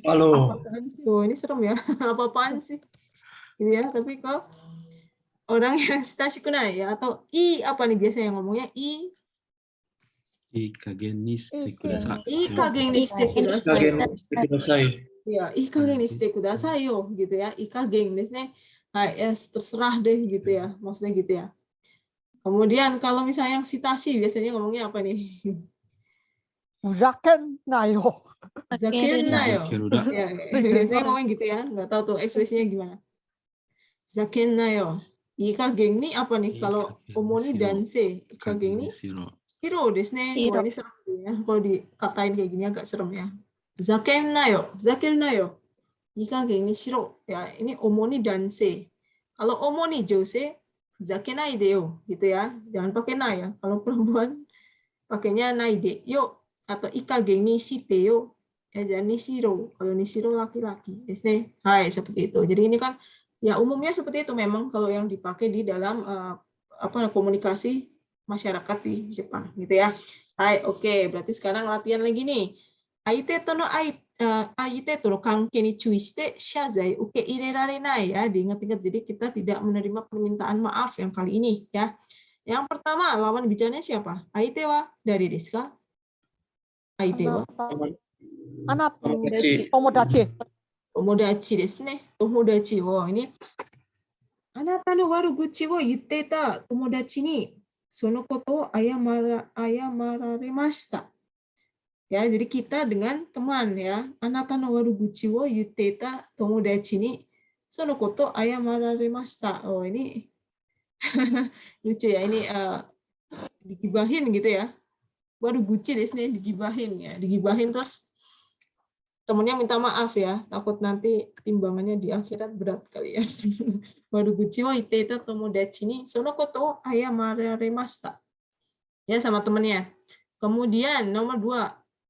Halo. Oh, ini serem ya. Apa-apaan sih? Gitu ya. Tapi kalau orang yang citashi kunai ya, atau apa nih biasanya ngomongnya Ikagen ni shite kudasai. Ikagen ni shite kudasai. Ya, ikagen ni shite kudasai yo gitu ya. Ikagen desu ne. Ya, terserah deh gitu ya. Maksudnya gitu ya. Kemudian kalau misalnya yang citashi biasanya ngomongnya apa nih? Zaken nayo. Zaken nayo. Ya, biasanya ngomong gitu ya. Nggak tahu tuh ekspresinya gimana. Zaken nayo. Ikagen ni apa nih? Kalau omoni danse, ikagen ni Shiro desu ne. Wah, ini serem ya. Kalau dikatain kayak gini agak serem ya. Zaken nayo. Ikagen ni shiro. Ya, ini omoni danse. Kalau omoni jose, zakenai de yo gitu ya. Jangan pakai na ya. Kalau perempuan pakainya nai de yo atau ikagen ni shite yo. Ya, jangan ni shiro. Kalau ni shiro laki-laki. Desu ne. Hai, seperti itu. Jadi ini kan ya umumnya seperti itu memang kalau yang dipakai di dalam komunikasi masyarakat di Jepang gitu ya. Hai, oke. Berarti sekarang latihan lagi nih. Aite to no kanke ni cui shite shazai uke irerarenai ya. Diingat-ingat, jadi kita tidak menerima permintaan maaf yang kali ini ya. Yang pertama, lawan bicaranya siapa? Aite wa dari desu ka? Aite wa tomodachi desu ne. Tomodachi. Oh, ini anata no waruguchi wo yutte ita tomodachi ni sono koto ayamararemashita. Ya, jadi kita dengan teman ya. Anata no waruguchi wo yutte ita tomodachi ni sono koto ayamararemashita. Oh, ini lucu ya. Ini digibahin gitu ya. Waruguchi desu ne, digibahin ya. Digibahin terus temennya minta maaf ya. Takut nanti timbangannya di akhirat berat kali ya. Waruguchi wa ite tomodachi ni sono koto ayamararemashita. Ya, sama temennya. Kemudian nomor 2,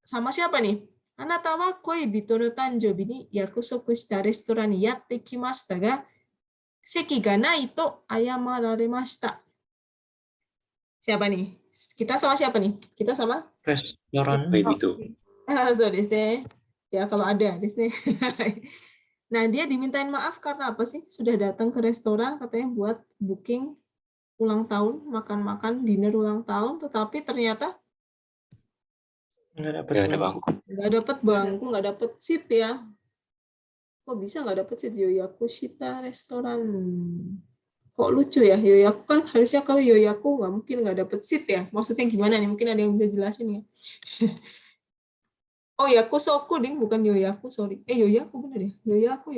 sama siapa nih? Anata wa koibito no tanjoubi ni yakusoku shita restoran ni yatte kimashita ga seki ga nai to ayamararemashita. Siapa nih? Kita sama siapa nih? Kita sama Restoran. So desu ne. Ya, kalau ada desu ne. Nah, dia dimintain maaf karena apa sih? Sudah datang ke restoran katanya buat booking ulang tahun, makan-makan dinner ulang tahun, tetapi ternyata Nggak ada bangku. nggak dapet seat ya. Kok bisa nggak dapet seat? Yoyakushita restoran. Kok lucu ya? Yoyaku kan harusnya kalau yoyaku nggak mungkin nggak dapet seat ya. Maksudnya gimana nih? Mungkin ada yang bisa jelasin ya. Oh ya, Kusoku ding, bukan Yoyaku, sorry. Yoyaku benar ya. Yoyaku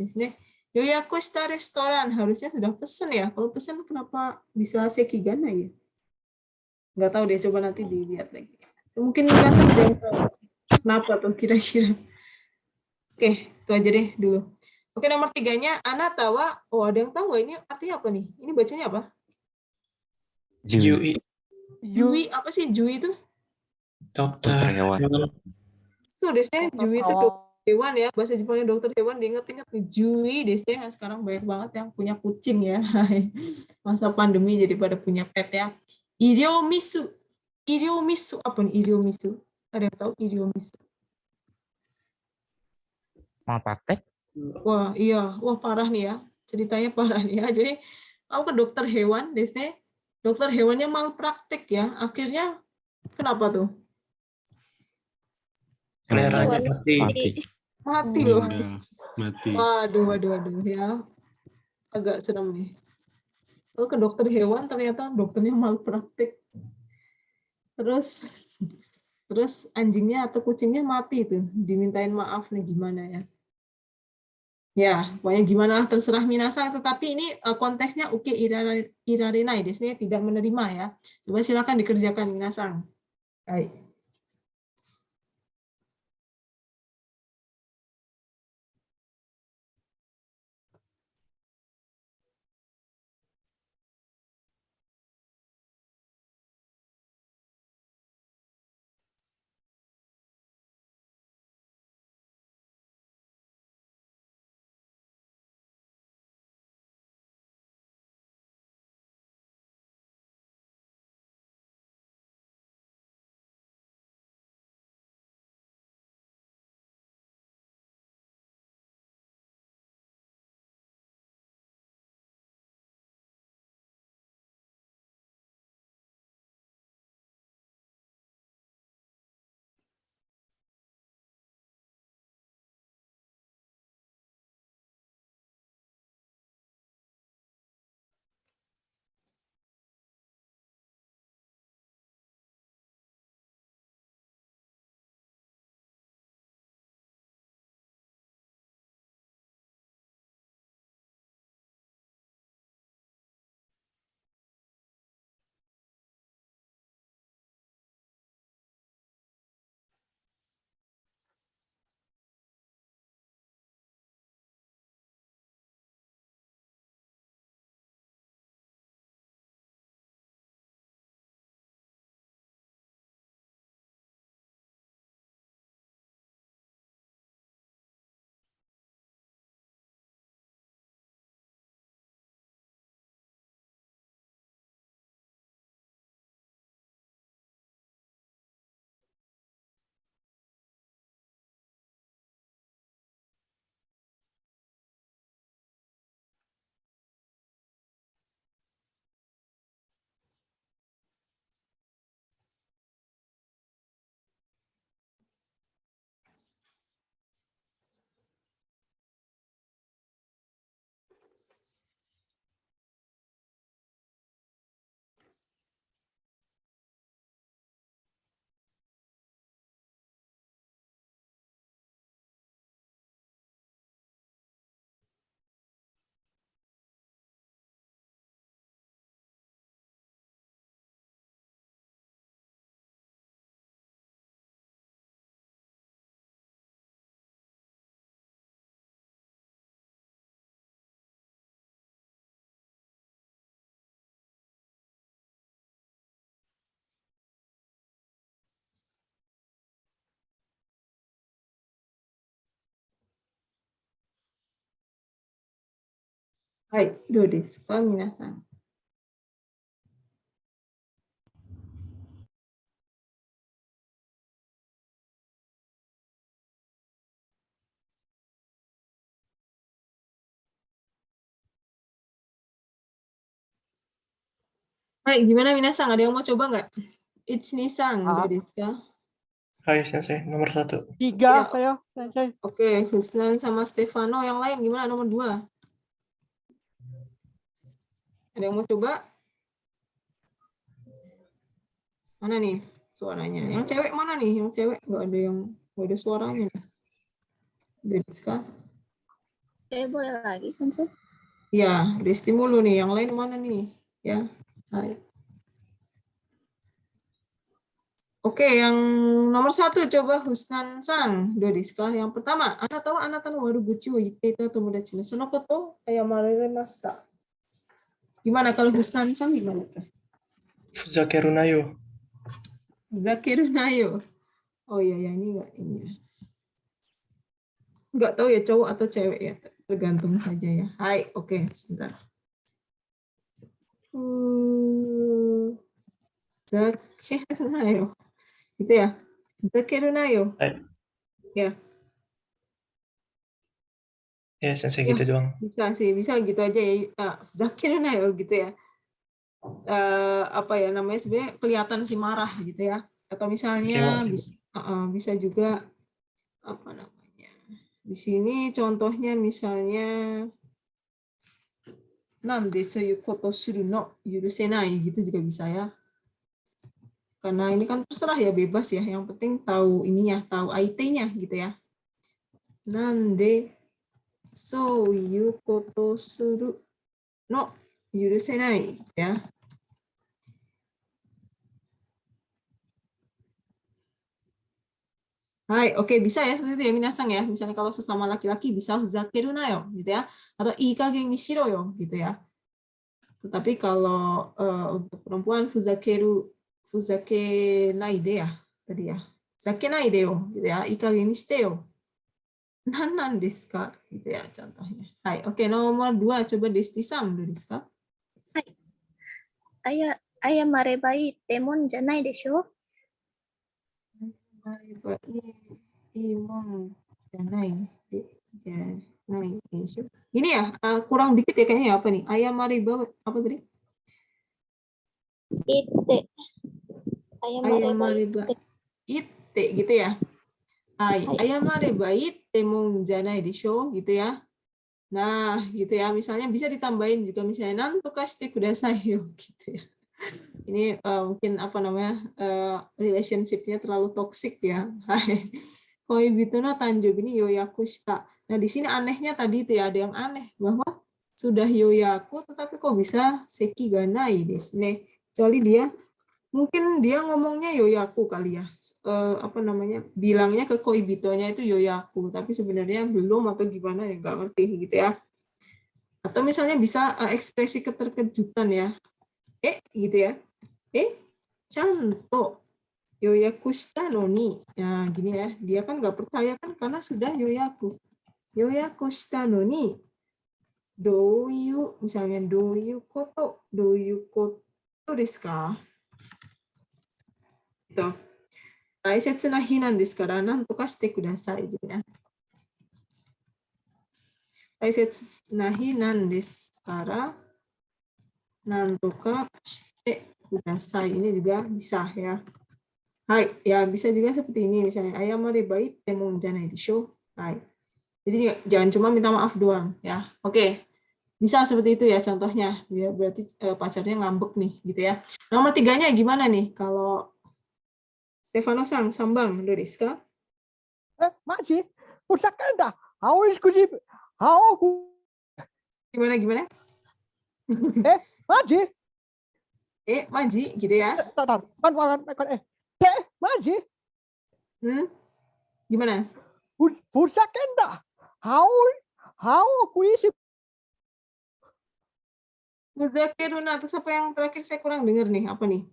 deh. Yoyaku shita restoran harusnya sudah pesen ya. Kalau pesen kenapa bisa sekigana ya? Nggak tahu deh, coba nanti dilihat lagi. Mungkin merasa ada yang tahu. Kenapa tuh kira-kira? Oke, itu aja deh dulu. Oke, nomor 3-nya anata wa. Oh, ada yang tahu nggak ini artinya apa nih? Ini bacanya apa? Jui apa sih Jui itu? Dokter hewan. So, desnya Jui itu dokter hewan ya, bahasa Jepangnya dokter hewan. Diingat-ingat nih, Jui desnya sekarang banyak banget yang punya kucing ya. Masa pandemi jadi pada punya pet ya. Iryomisu apa nih iryomisu? Ada yang tahu iryomisu? Mau praktek? Wah, iya. Wah, parah nih ya. Ceritanya parah nih ya. Jadi, kamu ke dokter hewan desnya, dokter hewannya malpraktek ya. Akhirnya kenapa tuh? Peliharaan Mati loh. Mati. Waduh ya. Agak serem nih. Kalau ke dokter hewan ternyata dokternya malpraktik. Terus anjingnya atau kucingnya mati tuh. Dimintain maaf nih gimana ya. Ya, pokoknya gimana terserah minasang, tetapi ini konteksnya oke irarenai desu ne, tidak menerima ya. Coba silakan dikerjakan minasang. Baik. Baik, do desu ka minasang. Baik, gimana minasang? Ada yang mau coba nggak? It's Nisang, do desu ka? Hai Sensei, nomor 1. 3 Ya. saya, Sensei. Oke, Husnan sama Stefano. Yang lain gimana nomor 2? Ada yang mau coba? Mana nih suaranya? Yang cewek mana nih? Yang cewek nggak ada suaranya. Desu ka? Boleh lagi, Sensei? Ya, Desti mulu nih. Yang lain mana nih? Ya. Hai. Oke, yang nomor 1 coba Husnan Sang, do desu ka? Yang pertama, anata wa anata no waruguchi wo itte ita tomodachi no sono koto ayamaremashita. Gimana kalau Husnan Sang gimana tuh? Fuzakeru nayo. Zakiru nayo. Oh iya ya, ini enggak ini ya. Enggak tahu ya cowok atau cewek ya, tergantung saja ya. Hai, oke, sebentar. Zakiru nayo. Gitu ya. Zakiru nayo. Hai. Ya. Ya Sensei Ya, gitu doang. bisa sih, bisa gitu aja ya. Zakiru nayo gitu ya. Apa ya namanya, sebenarnya kelihatan sih marah gitu ya. Atau misalnya bisa juga apa namanya. Di sini contohnya misalnya nande soyu koto suru no yurusenai gitu juga bisa ya. Karena ini kan terserah ya, bebas ya. Yang penting tahu ininya, tahu IT-nya gitu ya. Nande そういうことするの許せない ya. Hai, oke bisa ya seperti itu ya minasang ya. Misalnya kalau sesama laki-laki bisa fuzakeru na yo gitu ya, atau ii kageng ni shiro yo gitu ya. Tetapi kalau untuk perempuan fuzakenai de ya tadi ya. Fuzakenai de yo gitu ya, ii kageng ni shite yo. Nan desu ka gitu ya contohnya. Hai, oke nomor 2 coba Desti-san dulu desu ka? 謝ればいいってもんじゃないでしょ Ini ya kurang dikit ya kayaknya apa nih? Ayam mariba apa tadi? 言って。謝れ Ayam ばいい mariba itte gitu ya. Ayam mariba itte mon janai desho gitu ya. Nah, gitu ya. Misalnya bisa ditambahin juga misalnya nanto kashite kudasai yo gitu ya. Ini mungkin apa namanya relationship-nya terlalu toksik ya. Koibito no tanjobi ni yoyaku shita. Nah di sini anehnya tadi itu ya ada yang aneh bahwa sudah yoyaku tetapi kok bisa seki ga nai desu ne. Kecuali mungkin dia ngomongnya yoyaku kali ya. Apa namanya bilangnya ke koibitonya itu yoyaku tapi sebenarnya belum atau gimana ya nggak ngerti gitu ya. Atau misalnya bisa ekspresi keterkejutan ya. Gitu ya. ちゃんと予約したのに ya gini ya dia kan nggak percaya kan karena sudah yoyaku shita no ni misalnya doyu koto desu ka gitu. 大切な日なんですからなんとかしてください gitu ya. 大切な日なんですからなんとかしてkudasai ini juga bisa ya. Hai, ya bisa juga seperti ini misalnya ayamare bai temon janai desho. Hai. Jadi jangan cuma minta maaf doang ya. Oke. Bisa seperti itu ya contohnya. Ya berarti pacarnya ngambek nih gitu ya. Nomor 3-nya gimana nih kalau Stefano-san sambang desu ka? Maji, pusakanda. Aku Gimana? Maji. Maji gitu ya. Maji. Gimana? Pusakanda. Aku isi. Muzakeruna terus apa yang terakhir saya kurang dengar nih, apa nih?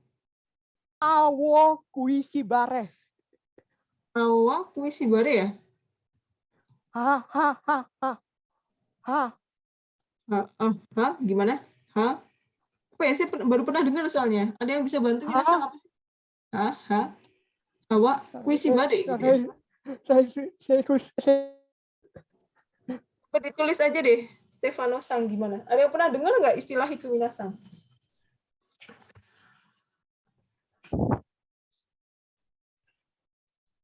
Awo kuisi bare. Awa kuisi bare ya? Gimana? Apa ya? Saya baru pernah dengar soalnya. Ada yang bisa bantu minasang apa sih? Awa kuisi bare gitu ya? Ditulis aja deh, Stefano-san gimana? Ada yang pernah dengar nggak istilah itu minasang?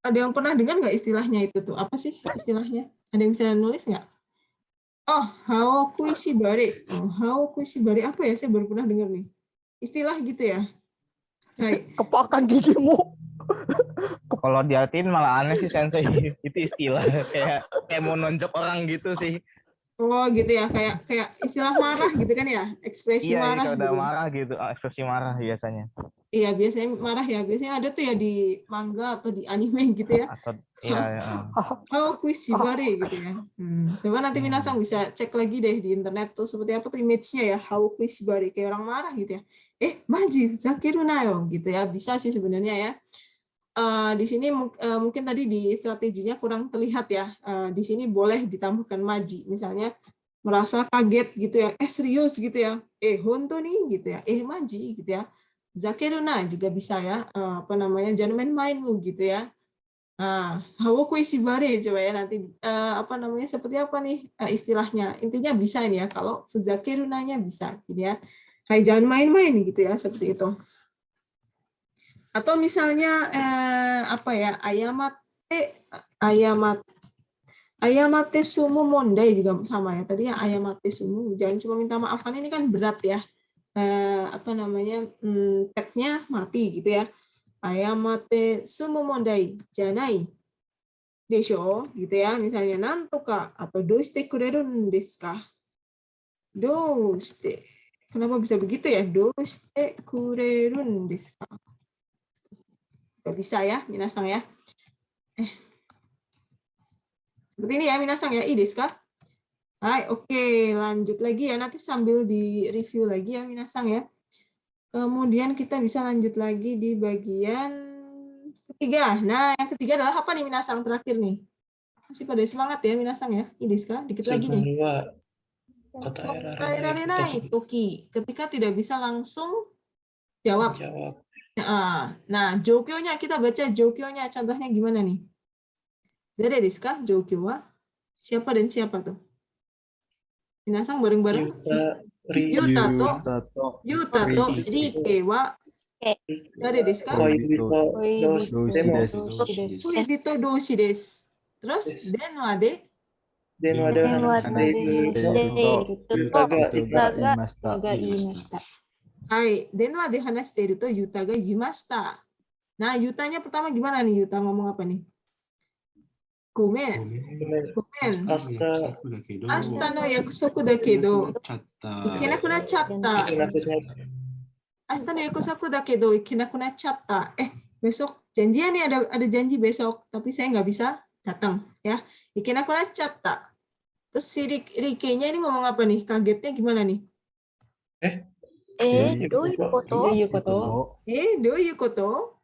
Ada yang pernah dengar nggak istilahnya itu tuh? Apa sih istilahnya? Ada yang bisa nulis nggak? Oh, hao kuisi bare. Hao kuisi bare apa ya? Saya baru pernah dengar nih. Istilah gitu ya? Hai. Kepakan gigimu. Kalau diartiin malah aneh sih sensei. Itu istilah kayak mau nonjok orang gitu sih. Oh gitu ya, kayak istilah marah gitu kan ya, ekspresi marah. Iya, udah gitu. marah gitu, ekspresi marah biasanya. Iya biasanya marah ya, biasanya ada tuh ya di manga atau di anime gitu ya. Atau iya. Oh kuisi bare gitu ya. Coba nanti minasang bisa cek lagi deh di internet tuh seperti apa tuh image-nya ya, how kuisi bare kayak orang marah gitu ya. Maji zakeru nayo gitu ya, bisa sih sebenarnya ya. Di sini mungkin tadi di strateginya kurang terlihat ya. Di sini boleh ditambahkan maji, misalnya merasa kaget gitu ya, serius gitu ya, honto nih gitu ya, maji gitu ya. Zakeruna juga bisa ya, apa namanya, jangan main-main lu gitu ya. Hawo kuisi bare coba ya nanti apa namanya seperti apa nih istilahnya. Intinya bisa ini ya kalau zakerunanya bisa gitu ya. Hai jangan main-main gitu ya seperti itu. Atau misalnya apa ya ayamate sumu mondai juga sama ya tadi ya ayamate sumu jangan cuma minta maaf kan ini kan berat ya apa namanya tagnya mati gitu ya ayamate sumu mondai janai desho gitu ya. Misalnya nantoka atau doshite kurerun desu ka? Doshite. Kenapa bisa begitu ya? Doshite kurerun desu ka? Gak bisa ya, minasang ya. Seperti ini ya, minasang ya. I desu ka? Hai, oke, lanjut lagi ya. Nanti sambil di review lagi ya, minasang ya. Kemudian kita bisa lanjut lagi di bagian ketiga. Nah, yang ketiga adalah apa nih minasang terakhir nih? Masih pada semangat ya minasang ya? Ini Deska, dikit lagi nih. Sugun wa kotae Kotaerarenai toki. Ketika tidak bisa langsung jawab. jawab. Nah, jokyonya kita baca jokyonya. Contohnya gimana nih? Dare Deska, jokyo wa? Siapa dan siapa tuh? Minasang bareng-bareng. Yuta to Rike wa dare desu ka? Koibi to doushi desu. Terus denwa de hai, denwa de hanashiteru to Yuta ga yimashita. Nah, Yutanya pertama gimana nih? Yuta ngomong apa nih? Gomen. Ashita no yakusoku da kedo ikenaku nachchatta. Ashita no yakusoku da kedo ikenaku nachchatta. Besok janjian nih, ada janji besok, tapi saya nggak bisa datang ya. Ikenaku nachchatta. Terus si Rike-nya ini ngomong apa nih? Kagetnya gimana nih? Doyu koto? Doyu koto?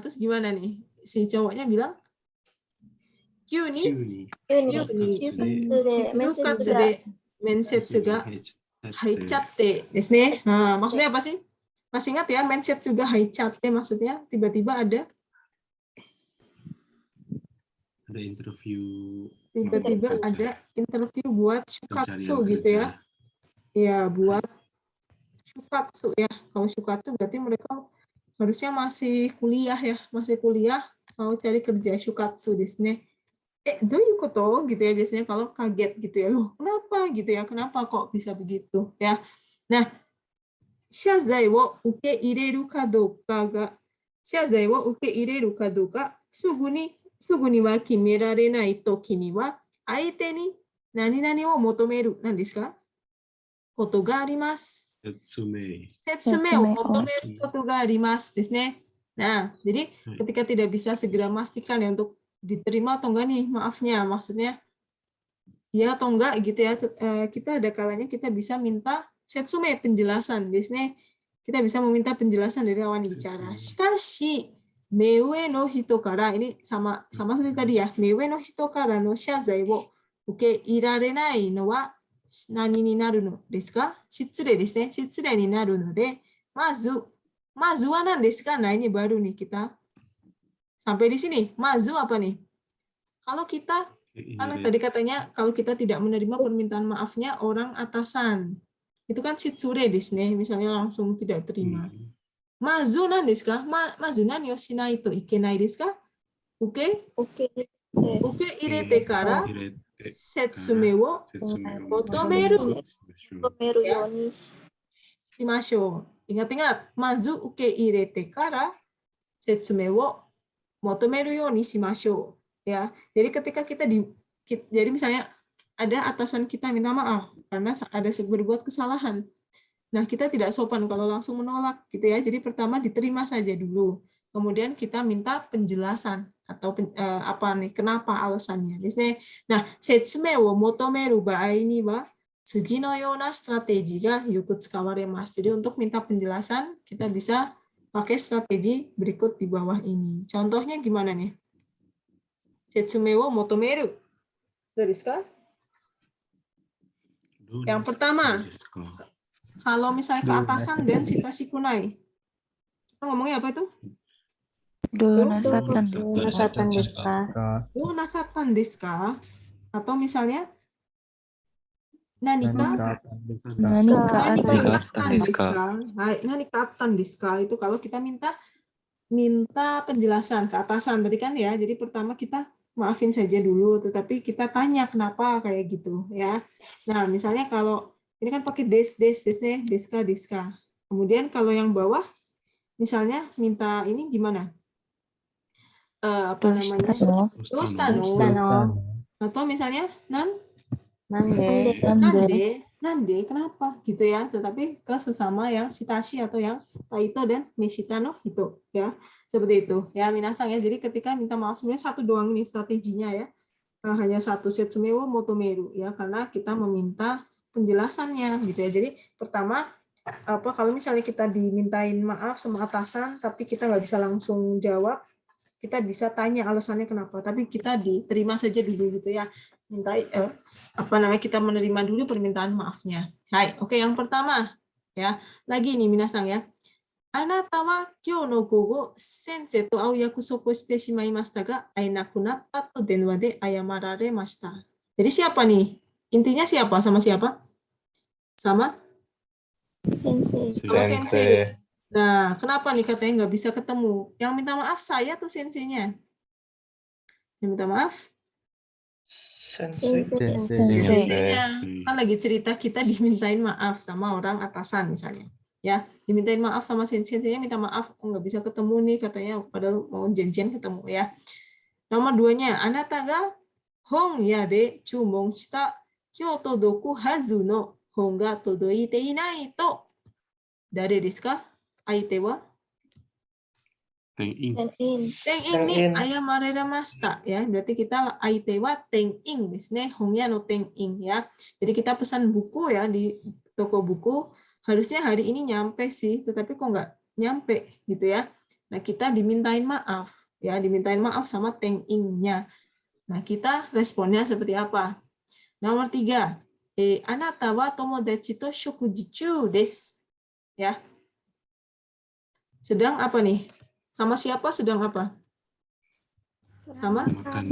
Terus gimana nih? Si cowoknya bilang, Kyuni Fukatsu de mensetsu ga haichatte desu ne. Maksudnya apa sih? Masih ingat ya, mensetsu ga haichatte maksudnya tiba-tiba ada interview. Tiba-tiba ada interview buat shukatsu gitu ya. Ya, buat shukatsu ya. Kalau shukatsu berarti mereka harusnya masih kuliah ya, mau cari kerja shukatsu desu ne. Doyu koto gitu ya, biasanya kalau kaget gitu ya, loh kenapa gitu ya, kenapa kok bisa begitu ya. Nah, shazai wo uke ireru ka douka ga sugu ni wa kimerarenai toki ni wa aite ni nani nani wo motomeru nan desu ka? Koto ga arimasu. Setsume wo motomeru koto ga arimasu desu ne. Nah, jadi ketika tidak bisa segera memastikan ya untuk diterima atau enggak nih, maafnya, maksudnya ya atau enggak gitu ya, kita ada kalanya kita bisa minta setsume, penjelasan. Biasanya kita bisa meminta penjelasan dari lawan bicara. Shikashi meue no hito kara, ini sama seperti tadi ya, meue no hito kara no shazai wo uke irarenai no wa nani ni naru no desu ka? Shitsure desu ne, shitsure ni naru no de, mazu wa nan desu ka? Nah, ini baru nih kita sampai di sini. Mazu apa nih? Kalau kita, karena tadi katanya kalau kita tidak menerima permintaan maafnya orang atasan, itu kan shitsure desu ne, misalnya langsung tidak terima. Mazu nan desu ka? Mazu nani o shinai to ikenai desu ka? Uke irete kara setsume wo motomeru shimashou. Ingat-ingat, mazu uke irete kara setsume wo motomeru yo ni shimashou ya. Jadi ketika jadi misalnya ada atasan kita minta maaf karena ada berbuat kesalahan. Nah, kita tidak sopan kalau langsung menolak gitu ya. Jadi pertama diterima saja dulu. Kemudian kita minta penjelasan atau apa nih, kenapa alasannya. Biasanya, nah, setsume wo motomeru baai ni wa tsugi no yona strategi ga yoku tsukawaremasu. Jadi untuk minta penjelasan kita bisa pakai strategi berikut di bawah ini. Contohnya gimana nih? Setsume wo motomeru. Desu ka? Yang pertama, kalau misalnya ke atasan dan citasi kunai, kita ngomongnya apa itu? Donasatan desu ka? Donasatan desu ka? Atau misalnya nanika attan desu ka? Itu kalau kita minta penjelasan ke atasan tadi kan ya. Jadi pertama kita maafin saja dulu, tetapi kita tanya kenapa kayak gitu ya. Nah, misalnya kalau ini kan pakai desne, deska. Kemudian kalau yang bawah misalnya minta ini gimana? apa namanya? Dostano. Dostano. Atau misalnya Nande. nande, kenapa gitu ya? Tetapi ke sesama yang shitashi atau yang taito dan mishita no hito ya. Seperti itu ya minasang ya. Jadi ketika minta maaf sebenarnya satu doang nih strateginya ya. Hanya satu setsume wo motomeru ya karena kita meminta penjelasannya gitu ya. Jadi pertama kalau misalnya kita dimintain maaf sama atasan tapi kita nggak bisa langsung jawab, kita bisa tanya alasannya kenapa, tapi kita diterima saja dulu gitu ya. Kita menerima dulu permintaan maafnya. Hai, oke, yang pertama ya. Lagi nih minasang ya. Anata wa kyou no gogo sensei to au yakusoku shite shimaimashita ga ainaku natta to denwa de ayamararemashita. Jadi siapa nih? Intinya siapa sama siapa? Sama Sensei. sensei. Nah, kenapa nih katanya nggak bisa ketemu? Yang minta maaf saya tuh senseinya. Yang minta maaf? Senseinya. Kan lagi cerita kita dimintain maaf sama orang atasan misalnya. Ya, dimintain maaf sama senseinya minta maaf, nggak bisa ketemu nih katanya padahal mau janjian ketemu ya. Nomor 2-nya, anata ga hon ya de chumon shita kyoto doku hazu no hon ga todoite inai to dare desu ka? Aite wa? Teng-in. Teng-in ni ayamareremashita ya. Berarti kita aite wa teng-in desu ne. Hongya no teng-in ya. Jadi kita pesan buku ya di toko buku, harusnya hari ini nyampe sih, tetapi kok nggak nyampe gitu ya. Nah, kita dimintain maaf ya, dimintain maaf sama teng-in-nya. Nah, kita responnya seperti apa? Nomor 3. Anata wa tomodachi to shokuji chū desu. Ya. Sedang apa nih? Sama siapa sedang apa? Sama teman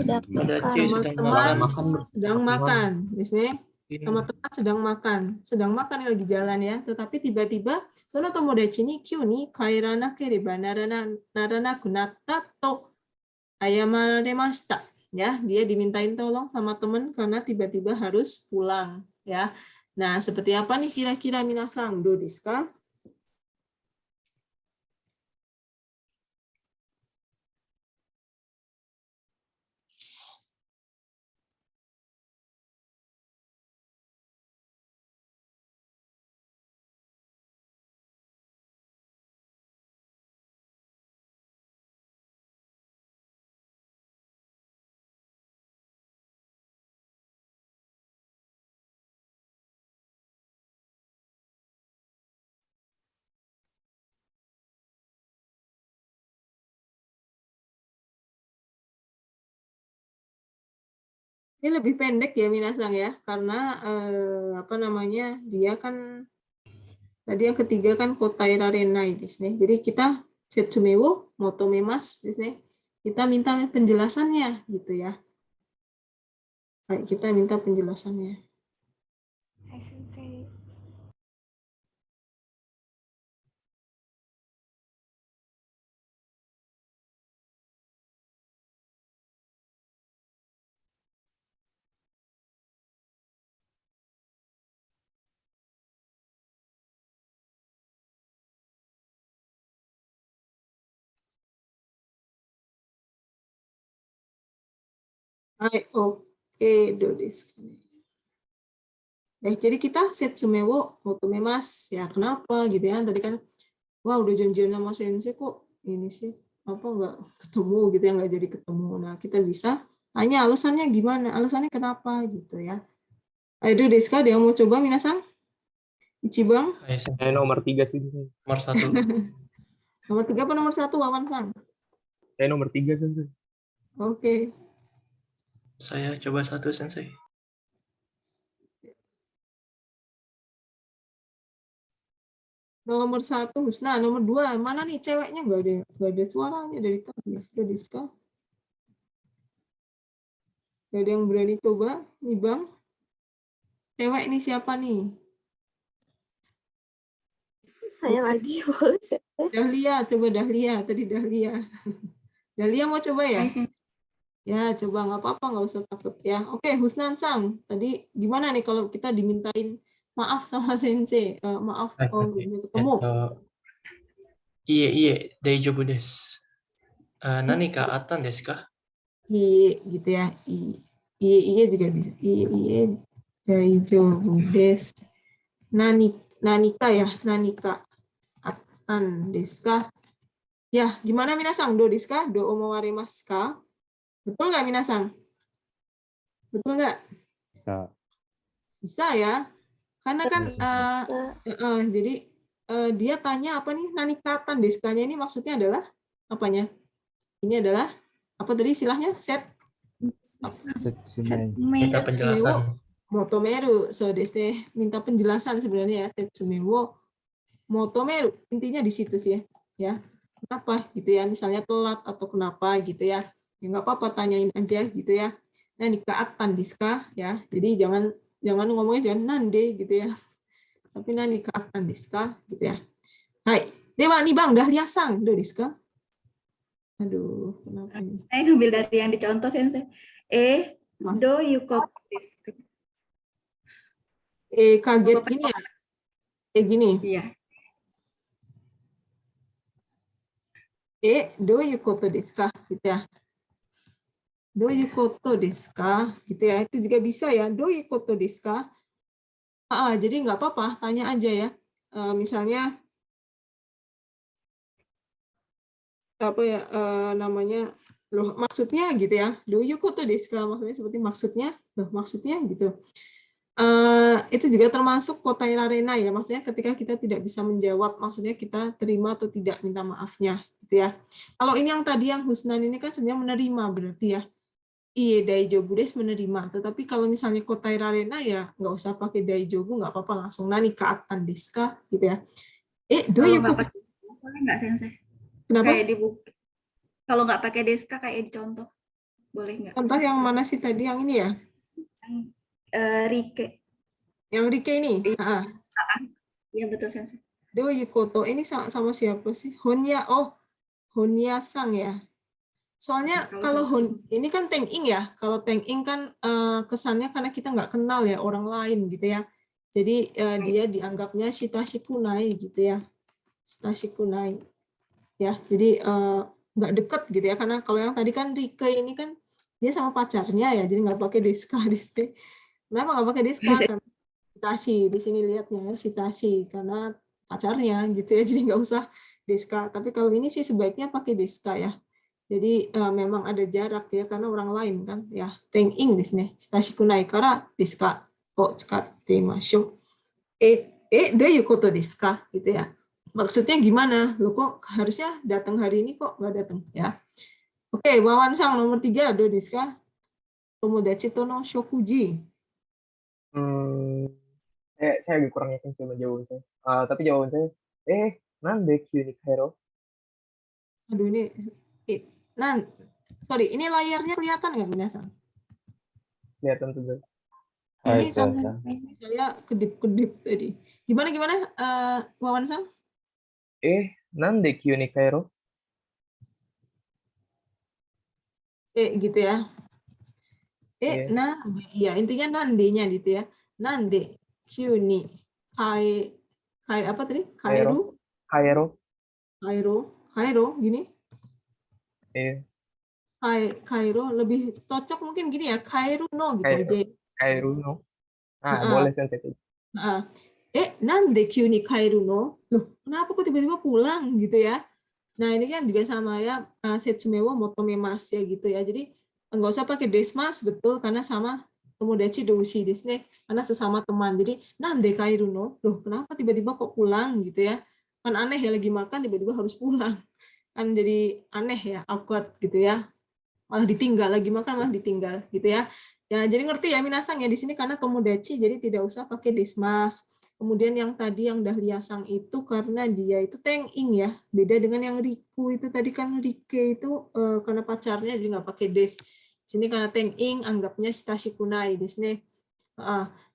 sedang makan. Misalnya sama teman sedang makan. Sedang makan lagi jalan ya. Tetapi tiba-tiba sono tomodachi ni kyū ni kaeranakereba naranaku natta to ayamararemashita. Ya, dia dimintain tolong sama teman karena tiba-tiba harus pulang ya. Nah, seperti apa nih kira-kira minasang? Do desu ka? Ini lebih pendek ya minasang ya, karena dia kan tadi yang ketiga kan kotai rarenai desu ne. Jadi kita setsume wo motomemasu desu ne. Kita minta penjelasannya gitu ya. Baik, kita minta penjelasannya. Hai, oke, do desu. Jadi kita setsume wo motomemasu. Ya, kenapa gitu ya? Tadi kan wah udah janjian sama sensei kok ini sih apa nggak ketemu gitu ya, nggak jadi ketemu. Nah, kita bisa tanya alasannya gimana, alasannya kenapa gitu ya. Ayo desu ka, ada yang mau coba minasang? Ichibang? Saya nomor 3 sih. Nomor 1. Nomor 3 apa nomor 1, Wawan Sang? Saya nomor 3 sih. Oke. Saya coba 1, Sensei. Nomor 1, Husna. Nomor 2, mana nih ceweknya? Nggak ada suaranya dari tadi. Udah diskal. Nggak ada yang berani coba? Nih Bang. Cewek nih siapa nih? Saya lagi boleh. Dahlia, coba Dahlia. Tadi Dahlia. Dahlia mau coba ya? Ya, coba nggak apa-apa, nggak usah takut ya. Oke, Husnan Sang, tadi gimana nih kalau kita dimintain maaf sama sensei? Maaf, nggak bisa ketemu. Iya, daijoubu desu. Nanika atan desu ka? Iye gitu ya. Iye juga bisa. Iye daijobu desu. Nanika ya, nanika atan desu ka? Ya, gimana minasang? Do desu ka? Do omowarimasu ka? Betul nggak minasang? Betul nggak? Bisa. Bisa ya. Karena kan Bisa. jadi dia tanya apa nih? Nanikatan deskanya ini maksudnya adalah apanya? Ini adalah apa tadi istilahnya? Minta penjelasan. Motomeru. So desu. Minta penjelasan sebenarnya ya. Setsumewo motomeru. Intinya di situ sih ya. Kenapa gitu ya? Misalnya telat atau kenapa gitu ya. Ya nggak apa-apa, tanyain aja gitu ya. Nah, nikaatan diska ya. Jadi jangan ngomongnya jangan nande gitu ya. Tapi nikaatan diska gitu ya. Hai, dewa nih Bang, dahlia sang do diska. Aduh, kenapa ini? Saya ngambil dari yang dicontoh Sensei. Do yukoto desu ka? Kaget gini ya. Gini. Iya. Do yukoto desu ka gitu ya. Do yukoto desu ka gitu ya. Itu juga bisa ya. Do yukoto desu ka? Jadi nggak apa-apa, tanya aja ya. Misalnya apa ya namanya, loh maksudnya gitu ya. Do yukoto desu ka? Maksudnya seperti maksudnya gitu. Itu juga termasuk kotai rarena ya. Maksudnya ketika kita tidak bisa menjawab, maksudnya kita terima atau tidak minta maafnya gitu ya. Kalau ini yang tadi yang husnan ini kan sebenarnya menerima berarti ya. Iya, daijobu desu menerima. Tetapi kalau misalnya kotai rarena ya nggak usah pakai daijobu, nggak apa-apa, langsung nanikatan desu ka gitu ya. Do Kalau yukoto. nggak pakai boleh nggak Sensei? Kenapa? Kayak di buku. Kalau nggak pakai desu ka kayak dicontoh. Boleh nggak? Contoh yang mana sih tadi, yang ini ya? Yang rike. Yang rike ini? Iya betul Sensei. Do yukoto ini sama siapa sih? Honya sang ya. Soalnya kalau ini kan teng-ing ya. Kalau teng-ing kan kesannya karena kita nggak kenal ya orang lain gitu ya. Jadi dia dianggapnya shitashikunai gitu ya. Shitashikunai. Ya, jadi nggak deket gitu ya. Karena kalau yang tadi kan Rike ini kan dia sama pacarnya ya. Jadi nggak pakai deska deste. Kenapa nggak pakai deska? Karena shitashi. Di sini lihatnya shitashi karena pacarnya gitu ya. Jadi nggak usah deska. Tapi kalau ini sih sebaiknya pakai deska ya. Jadi memang ada jarak ya karena orang lain kan ya. Teng-ing desu ne. Shitashikunai kara desu ka o tsukatte imashou. Do you koto desu ka gitu ya. Maksudnya gimana? Lo kok harusnya datang hari ini kok nggak datang ya. Oke, Wawan Sang nomor 3 do desu ka? Tomodachi to no shokuji. Saya agak kurang yakin sama jawaban saya. Tapi jawaban saya, nande kyū ni kaero? Aduh ini sorry, ini layarnya kelihatan nggak minasan? Kelihatan sudah. Ini saya kedip-kedip tadi. Gimana Wawan Sang? Nande kyū ni kaero? Gitu ya. Ya intinya nande-nya gitu ya. Nande kyū ni apa tadi? Kaero gini. Kairo lebih cocok mungkin gini ya, Kairu no gitu aja. Kairu no. Boleh Sensei. Nande kyū ni kairu no? Loh, kenapa kok tiba-tiba pulang gitu ya? Nah, ini kan juga sama ya, setsumewo motomemasu ya gitu ya. Jadi nggak usah pakai desmas, betul, karena sama tomodachi doushi desu ne, karena sesama teman. Jadi nande kairu no? Loh, kenapa tiba-tiba kok pulang gitu ya? Kan aneh ya, lagi makan tiba-tiba harus pulang. Kan jadi aneh ya, awkward gitu ya. Malah ditinggal, lagi makan malah ditinggal gitu ya. Ya, jadi ngerti ya minasang ya di sini karena tomodachi jadi tidak usah pakai desmas. Kemudian yang tadi yang dahlia sang itu karena dia itu teng-ing ya. Beda dengan yang riku itu tadi kan rike itu karena pacarnya jadi nggak pakai des. Sini karena teng-ing anggapnya shitashikunai desu ne.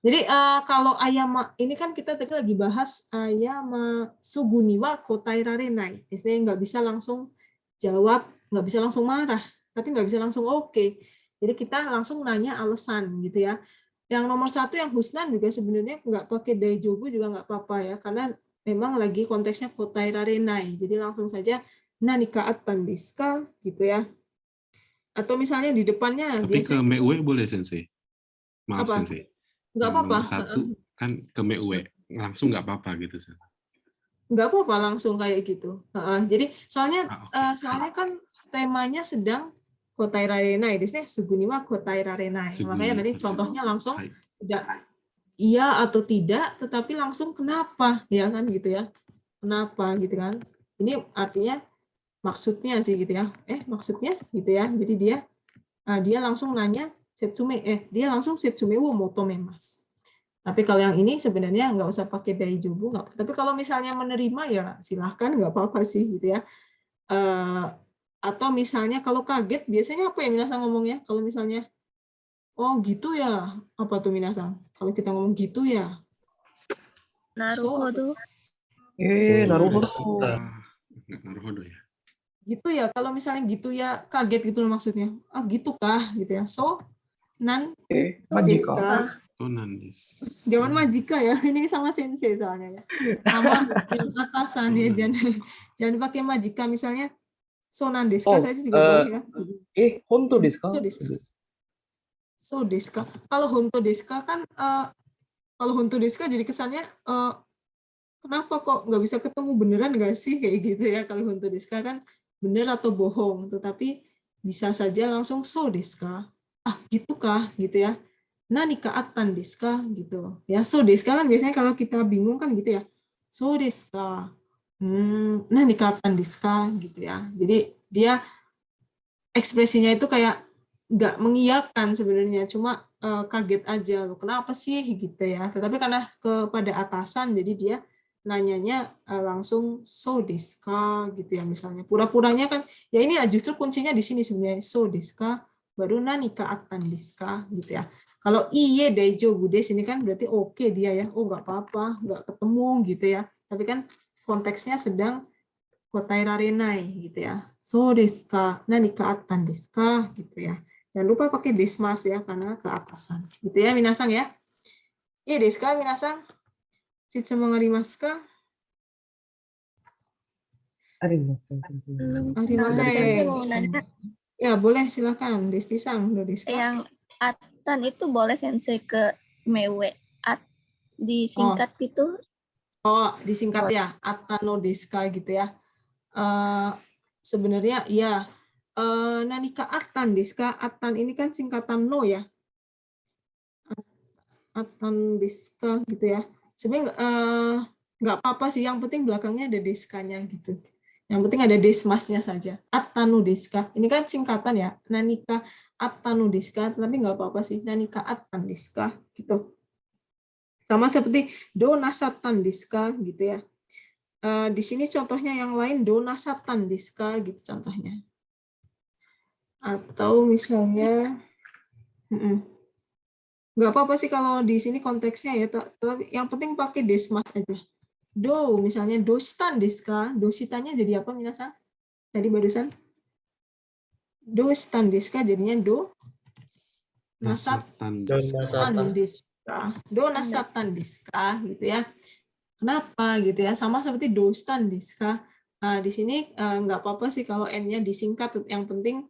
Jadi kalau ayama ini kan kita tadi lagi bahas ayama suguni wa kotai rarenai. Istilahnya nggak bisa langsung jawab, nggak bisa langsung marah, tapi nggak bisa langsung oke. Jadi kita langsung nanya alasan gitu ya. Yang nomor 1 yang husnan juga sebenarnya nggak pakai daijobu juga nggak apa-apa ya, karena memang lagi konteksnya kotai rarenai. Jadi langsung saja Nani ka attan desu ka? Gitu ya. Atau misalnya di depannya Tapi ke biasanya Meue boleh Sensei. Maaf apa? Sensei. Nggak Yang apa-apa. nomor 1 kan ke Meue. Langsung nggak apa-apa gitu. Sensei. Nggak apa-apa langsung kayak gitu. Jadi soalnya Oke. soalnya kan temanya sedang kotai rarenai, desne suguni wa kotai rarenai. Makanya Suguni. nanti contohnya langsung Hai. tidak iya atau tidak, tetapi langsung kenapa, ya kan gitu ya. Kenapa gitu kan. Ini artinya maksudnya sih gitu ya. Maksudnya gitu ya. Jadi dia langsung nanya setsume dia langsung setsume wo motomemasu. Tapi kalau yang ini sebenarnya nggak usah pakai daijobu, nggak. Tapi kalau misalnya menerima ya silahkan, nggak apa-apa sih gitu ya. Atau misalnya kalau kaget biasanya apa ya minasan ngomongnya? Kalau misalnya oh gitu ya, apa tuh minasan? Kalau kita ngomong gitu ya. Naruhodo. Naruhodo. Nggak naruhodo ya. Gitu ya, kalau misalnya gitu ya kaget gitu loh maksudnya. Ah gitu kah gitu ya. So nan desu Majika. ka? Tonandis. Jangan majika ya, ini sama sensei soalnya ya. Sama yang atasan ya, jangan pakai majika misalnya. So nan desu ka saja juga boleh ya. Honto desu ka? So desu ka. So desu ka. Kalau honto desu ka kan kalau honto desu ka jadi kesannya kenapa kok nggak bisa ketemu beneran nggak sih kayak gitu ya. Kalau honto desu ka kan bener atau bohong, tetapi bisa saja langsung so desu ka. Ah gitu kah gitu ya. Nani ka attan desu ka gitu ya. So desu ka kan biasanya kalau kita bingung kan gitu ya. So desu ka. Nani ka attan desu ka gitu ya. Jadi dia ekspresinya itu kayak nggak mengiyakan sebenarnya, cuma kaget aja loh. Kenapa sih gitu ya. Tetapi karena kepada atasan jadi dia nanyanya langsung so desu ka gitu ya misalnya. Pura-puranya kan ya ini ya justru kuncinya di sini sebenarnya, so desu ka baru nani ka attan desu ka gitu ya. Kalau iye daijobu desu ini kan berarti oke dia ya. Oh nggak apa-apa, nggak ketemu gitu ya. Tapi kan konteksnya sedang kotai rarenai gitu ya. So desu ka, nani ka attan desu ka gitu ya. Jangan lupa pakai desmas ya karena ke atasan. Gitu ya minasang ya. Iya desu ka minasang. Shitsumon arimasu ka? Arimasen. Sensei mau nanya, Ya boleh silakan Desti-sang. yang attan itu boleh sensei ke mewe at disingkat gitu? Oh, disingkat ya, atano desu ka gitu ya. Sebenarnya ya, nani ka attan desu ka? Attan ini kan singkatan no ya. Attan desu ka gitu ya. Sebenarnya nggak apa-apa sih, yang penting belakangnya ada deskanya gitu. Yang penting ada desmasnya saja. Attano desu ka. Ini kan singkatan ya. Nani ka attano desu ka, tapi nggak apa-apa sih. Nani ka attan desu ka gitu. Sama seperti do nasattan desu ka gitu ya. Di sini contohnya yang lain do nasattan desu ka gitu contohnya. Atau misalnya nggak apa-apa sih kalau di sini konteksnya ya, tapi yang penting pakai desmas aja. Do, misalnya doshitan desu ka? Doshitanya jadi apa minasan? Tadi barusan. Doshitan desu ka jadinya do nasattan desu ka. Do nasattan desu ka gitu ya. Kenapa gitu ya? Sama seperti doshitan desu ka. Di sini nggak apa-apa sih kalau n-nya disingkat, yang penting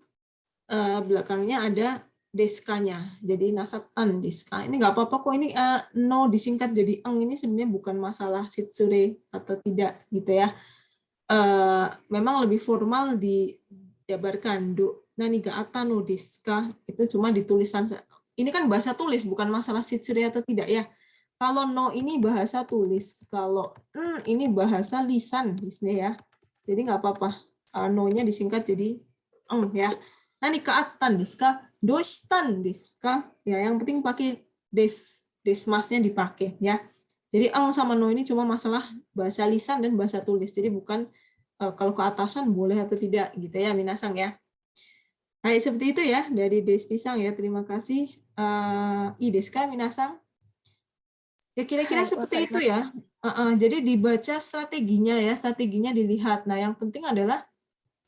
belakangnya ada deskanya, jadi nasattan desu ka. Ini nggak apa-apa kok, ini no disingkat jadi eng, ini sebenarnya bukan masalah shitsure atau tidak gitu ya. Memang lebih formal dijabarkan do nani ga atano desu ka, itu cuma ditulisan. Ini kan bahasa tulis, bukan masalah shitsure atau tidak ya. Kalau no ini bahasa tulis, kalau ini bahasa lisan di sini ya. Jadi nggak apa-apa, no-nya disingkat jadi eng ya. Nani ka attan desu ka? Doshitan desu ka? Ya, yang penting pakai desmasnya dipakai ya. Jadi eng sama no ini cuma masalah bahasa lisan dan bahasa tulis. Jadi bukan kalau ke atasan boleh atau tidak gitu ya minasang ya. Nah, seperti itu ya dari Desti-sang ya. Terima kasih. I desu ka minasang? Ya kira-kira seperti itu ya. Jadi dibaca strateginya ya, strateginya dilihat. Nah, yang penting adalah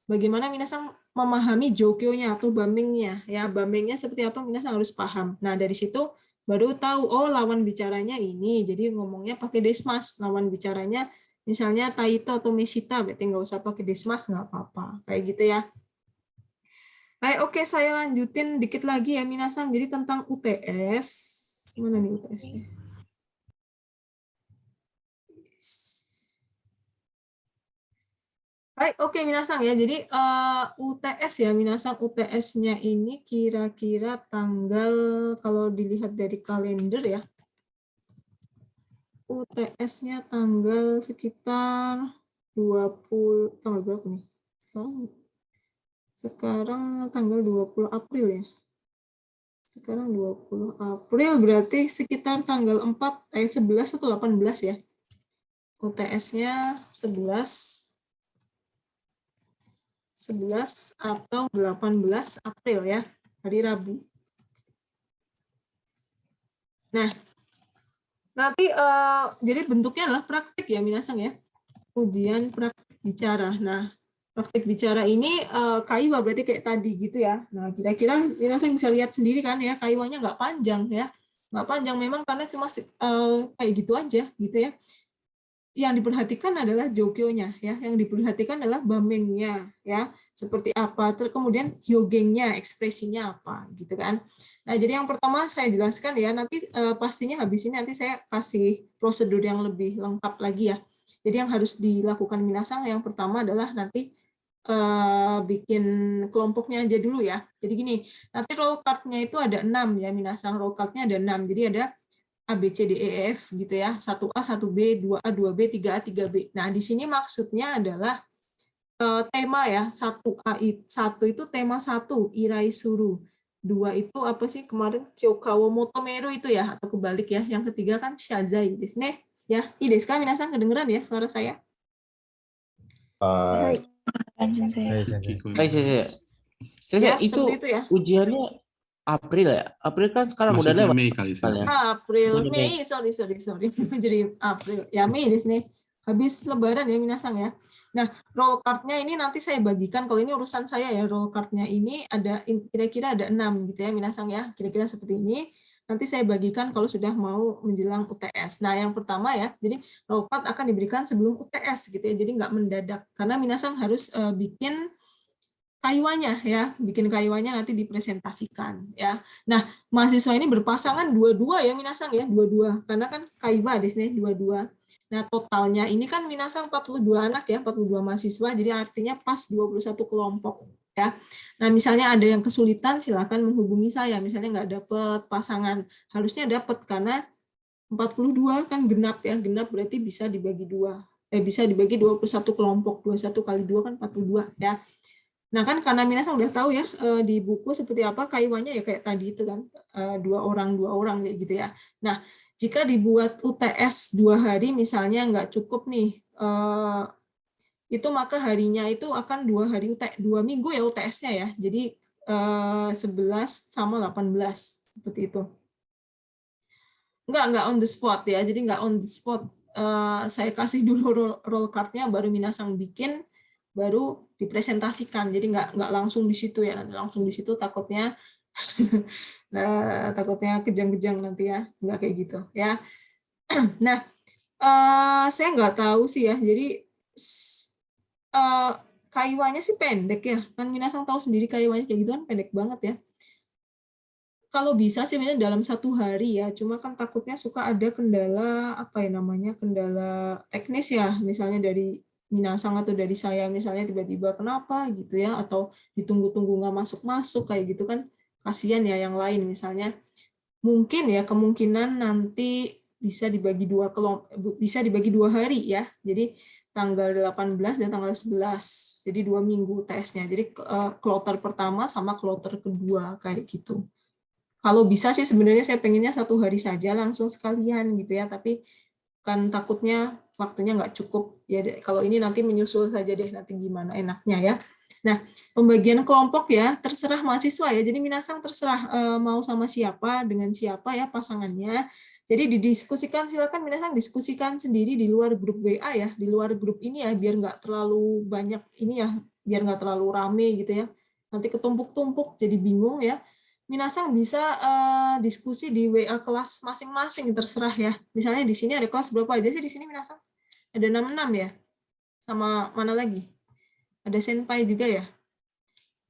bagaimana minasang memahami jokyo-nya atau bamingnya ya. Bamingnya seperti apa minasang harus paham. Nah, dari situ baru tahu oh lawan bicaranya ini. Jadi ngomongnya pakai desmas. Lawan bicaranya Misalnya Taito atau Meshita, berarti nggak usah pakai desmas, nggak apa-apa. Kayak gitu ya. Baik, oke, saya lanjutin dikit lagi ya, Minasan. Jadi tentang UTS. Mana nih UTS-nya? Baik, oke, Minasan ya. Jadi UTS ya, Minasan, UTS-nya ini kira-kira tanggal, kalau dilihat dari kalender ya, UTS-nya tanggal sekitar 20, tanggal berapa nih? Sekarang tanggal 20 April ya. Sekarang 20 April berarti sekitar tanggal 11 atau 18 ya. UTS-nya 11 atau 18 April ya, hari Rabu. Nah, nanti jadi bentuknya adalah praktik ya, Minasang ya. Ujian praktik bicara. Nah, praktik bicara ini kaiwa berarti kayak tadi gitu ya. Nah, kira-kira Minasang bisa lihat sendiri kan ya, kaiwanya nggak panjang ya. Nggak panjang memang karena cuma kayak gitu aja gitu ya. Yang diperhatikan adalah jogyonya ya, yang diperhatikan adalah bamengnya ya, seperti apa, terus kemudian hyogengnya, ekspresinya apa gitu kan. Nah, jadi yang pertama saya jelaskan ya, nanti pastinya habis ini nanti saya kasih prosedur yang lebih lengkap lagi ya. Jadi yang harus dilakukan Minasang yang pertama adalah nanti bikin kelompoknya aja dulu ya. Jadi gini, nanti roll card-nya itu ada 6 ya, Minasang, roll card-nya ada 6. Jadi ada A, B, C, D, E, F gitu ya. 1A, 1B, 2A, 2B, 3A, 3B. Nah, di sini maksudnya adalah tema ya. 1A, 1 itu tema 1, Irai Suru. 2 itu apa sih kemarin? Kyokawa Motomeru itu ya, atau kebalik ya. Yang ketiga kan Shazai desu ne. Ya, i desu ka minasan, kedengeran ya suara saya? Hai, Sensei. Ya, Itu seperti itu ya. ujiannya April ya? April kan sekarang udah Maksudnya lewat. Mei kali Sensei. April, Bukan Mei, sorry. Jadi April. Ya, Mei desu ne. Habis lebaran ya Minasang ya. Nah, roll card-nya ini nanti saya bagikan, kalau ini urusan saya ya, roll card-nya ini ada kira-kira ada 6 gitu ya Minasang ya. Kira-kira seperti ini. Nanti saya bagikan kalau sudah mau menjelang UTS. Nah, yang pertama ya, jadi roll card akan diberikan sebelum UTS gitu ya. Jadi nggak mendadak karena Minasang harus bikin kaiwanya ya, bikin kaiwanya nanti dipresentasikan ya. Nah, mahasiswa ini berpasangan dua-dua ya Minasang ya, dua-dua. Karena kan kaiwa di sini dua-dua. Nah, totalnya ini kan Minasang 42 anak ya, 42 mahasiswa, jadi artinya pas 21 kelompok ya. Nah, misalnya ada yang kesulitan silakan menghubungi saya, misalnya nggak dapet pasangan, harusnya dapat karena 42 kan genap ya, genap berarti bisa dibagi dua. Bisa dibagi 21 kelompok, 21 kali 2 kan 42 ya. Nah kan karena Minasang udah tahu ya di buku seperti apa kaiwanya ya kayak tadi itu kan 2 orang kayak gitu ya. Nah jika dibuat UTS 2 hari misalnya nggak cukup nih itu maka harinya itu akan 2 hari 2 minggu ya UTS-nya ya. Jadi 11 sama 18 seperti itu. Enggak on the spot ya. Jadi nggak on the spot. Saya kasih dulu roll card-nya baru Minasang bikin baru dipresentasikan, jadi nggak langsung di situ ya, nanti langsung di situ takutnya takutnya kejang-kejang nanti ya, nggak kayak gitu ya. Nah saya nggak tahu sih ya, jadi kaiwanya sih pendek ya, kan Minasang tahu sendiri kaiwanya kayak gitu kan pendek banget ya. Kalau bisa sih dalam 1 hari ya, cuma kan takutnya suka ada kendala apa ya namanya, kendala teknis ya, misalnya dari Minasang atau dari saya misalnya tiba-tiba kenapa gitu ya, atau ditunggu-tunggu nggak masuk-masuk kayak gitu kan kasihan ya yang lain misalnya. Mungkin ya kemungkinan nanti bisa dibagi 2 hari ya. Jadi tanggal 18 dan tanggal 11. Jadi 2 minggu tesnya. Jadi kloter pertama sama kloter kedua kayak gitu. Kalau bisa sih sebenarnya saya pengennya 1 hari saja langsung sekalian gitu ya, tapi kan takutnya waktunya nggak cukup ya. Kalau ini nanti menyusul saja deh nanti gimana enaknya ya. Nah, pembagian kelompok ya terserah mahasiswa ya. Jadi Minasang terserah mau sama siapa, dengan siapa ya pasangannya. Jadi didiskusikan, silakan Minasang diskusikan sendiri di luar grup WA ya, di luar grup ini ya, biar nggak terlalu banyak ini ya, biar nggak terlalu rame gitu ya. Nanti ketumpuk-tumpuk jadi bingung ya. Minasang bisa diskusi di WA kelas masing-masing, terserah ya. Misalnya di sini ada kelas berapa aja sih di sini Minasang? Ada 66 ya? Sama mana lagi? Ada senpai juga ya?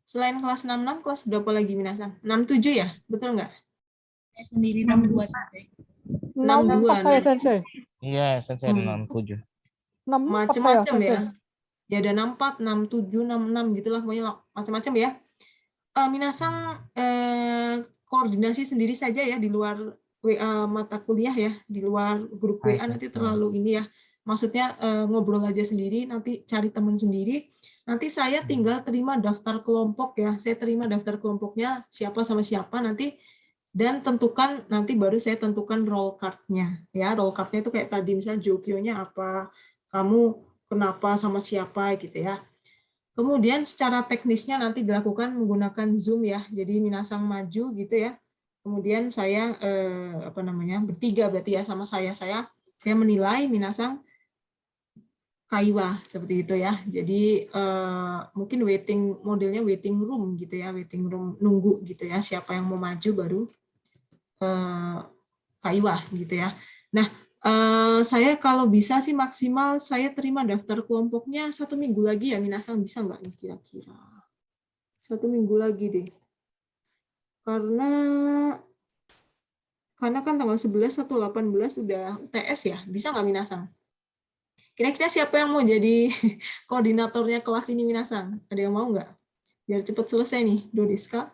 Selain kelas 66, kelas berapa lagi minasan? 67 ya? Betul nggak? Saya sendiri 62 sampai. 62. 64 saya Nah, sensei. Iya, sensei 67. 64 saya macam-macam sensei. ya. Ya ada 64, 67, 66 gitulah pokoknya macam-macam ya. Minasang koordinasi sendiri saja ya di luar WA mata kuliah ya, di luar grup WA nanti terlalu ini ya. Maksudnya ngobrol aja sendiri, nanti cari teman sendiri. Nanti saya tinggal terima daftar kelompok ya. Saya terima daftar kelompoknya siapa sama siapa nanti, dan tentukan nanti baru saya tentukan role card-nya ya. Role card-nya itu kayak tadi misalnya Jokyo-nya apa, kamu kenapa sama siapa gitu ya. Kemudian secara teknisnya nanti dilakukan menggunakan Zoom ya. Jadi minasang maju gitu ya. Kemudian saya bertiga berarti ya sama saya menilai minasang kaiwa seperti itu ya. Jadi mungkin modelnya waiting room gitu ya, waiting room nunggu gitu ya. Siapa yang mau maju baru kaiwa gitu ya. Nah, saya kalau bisa sih maksimal saya terima daftar kelompoknya 1 minggu lagi ya, minasang bisa nggak nih kira-kira? 1 minggu lagi deh. Karena kan tanggal 11 atau 18 udah UTS ya, bisa nggak minasang? Kira-kira siapa yang mau jadi koordinatornya kelas ini minasang? Ada yang mau nggak? Biar cepat selesai nih, Dodiska.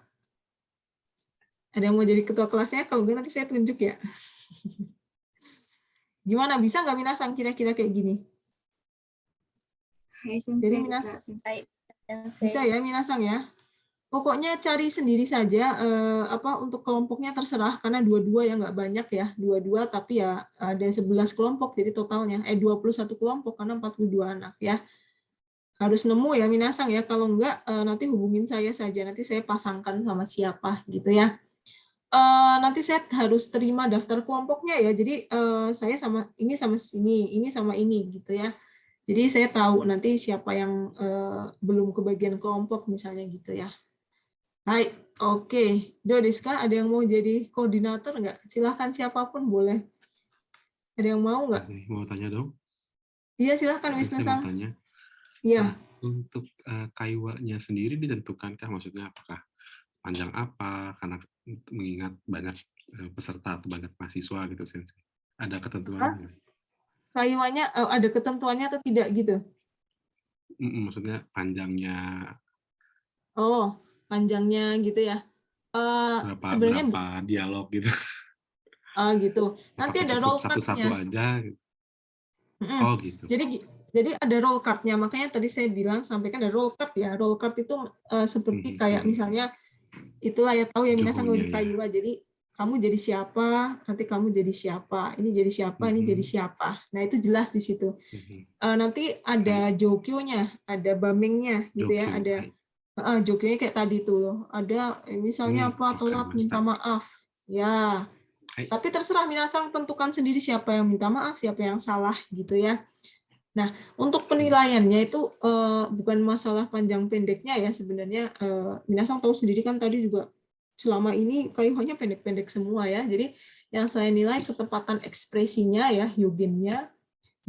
Ada yang mau jadi ketua kelasnya? Kalau nggak nanti saya tunjuk ya. Gimana, bisa nggak minasang kira-kira kayak gini? Hai sensei, Jadi bisa, sensei. bisa ya minasang ya. Pokoknya cari sendiri saja untuk kelompoknya terserah karena dua-dua ya nggak banyak ya, dua-dua tapi ya ada 11 kelompok jadi totalnya 21 kelompok karena 42 anak ya. Harus nemu ya minasang ya, kalau enggak nanti hubungin saya saja, nanti saya pasangkan sama siapa gitu ya. Nanti saya harus terima daftar kelompoknya ya. Jadi saya sama ini sama ini gitu ya. Jadi saya tahu nanti siapa yang belum kebagian kelompok misalnya gitu ya. Hai, oke. Dodiska, ada yang mau jadi koordinator nggak? Silahkan siapapun boleh. Ada yang mau nggak? Mau tanya dong? Iya silahkan Saya Wisnu mau Sang. tanya. Iya. Untuk kaiwanya sendiri ditentukankah? Maksudnya apakah panjang apa? Karena mengingat banyak peserta atau banyak mahasiswa gitu, Sensei. Ada ketentuannya? Kaiwanya ada ketentuannya atau tidak gitu? Maksudnya panjangnya. Oh, panjangnya gitu ya. Sebenarnya berapa dialog gitu. Gitu. Nanti apakah ada roll satu-satu card-nya. aja? Oh gitu. Jadi ada roll card-nya. Makanya tadi saya bilang sampaikan ada roll card ya. Roll card itu seperti kayak misalnya itulah ya tahu ya minasang kalau di kaiwa. Jadi kamu jadi siapa, nanti kamu jadi siapa, ini jadi siapa, ini jadi siapa. Nah itu jelas di situ. Nanti ada jokyo-nya, ada bamengnya gitu ya, ada jokyo-nya kayak tadi tuh. Ada misalnya apa, telat minta maaf. Ya. Tapi terserah minasang tentukan sendiri siapa yang minta maaf, siapa yang salah gitu ya. Nah, untuk penilaiannya itu bukan masalah panjang pendeknya ya sebenarnya. Minasang tahu sendiri kan tadi juga selama ini kaiwanya pendek-pendek semua ya. Jadi yang saya nilai ketepatan ekspresinya ya, yogennya,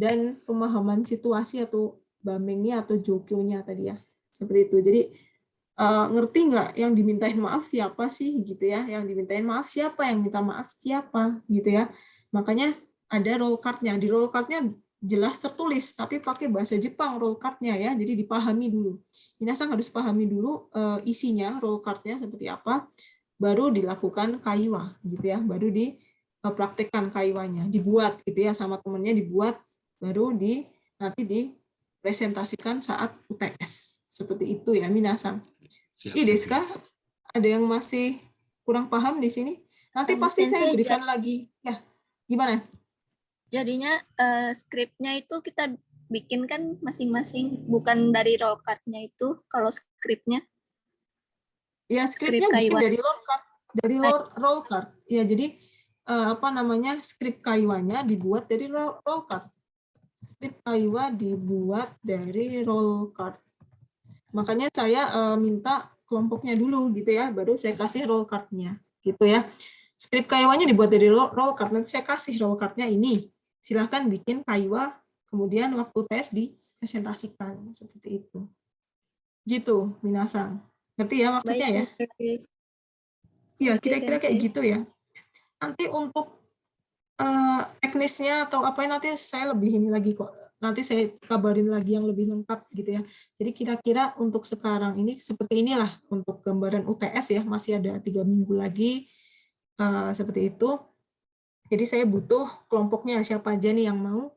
dan pemahaman situasi atau bamengnya atau jokyo-nya tadi ya. Seperti itu. Jadi ngerti nggak yang dimintain maaf siapa sih gitu ya? Yang dimintain maaf siapa? Yang minta maaf siapa gitu ya? Makanya ada roll card-nya. Di roll card-nya jelas tertulis, tapi pakai bahasa Jepang roll card-nya ya. Jadi dipahami dulu. Minasang harus pahami dulu isinya roll card-nya seperti apa. Baru dilakukan kaiwa gitu ya, baru dipraktekkan kaiwanya, dibuat gitu ya sama temennya, dibuat baru nanti dipresentasikan saat UTS seperti itu ya minasang. Deska, ada yang masih kurang paham di sini? Nanti pasti saya berikan lagi ya. Gimana? Jadinya skripnya itu kita bikin kan masing-masing, bukan dari roll card-nya itu kalau skripnya. Ya, skripnya bikin dari roll card, roll card. Ya, jadi skrip kaiwanya dibuat dari roll card. Skrip kaiwa dibuat dari roll card. Makanya saya minta kelompoknya dulu gitu ya, baru saya kasih roll card-nya gitu ya. Skrip kaiwanya dibuat dari roll card, nanti saya kasih roll card-nya ini. Silahkan bikin kaiwa kemudian waktu tes dipresentasikan seperti itu. Gitu, minasang. Ngerti ya maksudnya ya? Iya, kira-kira kayak gitu ya. Nanti untuk teknisnya atau apa nanti saya lebih ini lagi kok. Nanti saya kabarin lagi yang lebih lengkap gitu ya. Jadi kira-kira untuk sekarang ini seperti inilah untuk gambaran UTS ya, masih ada 3 minggu lagi seperti itu. Jadi saya butuh kelompoknya siapa aja nih yang mau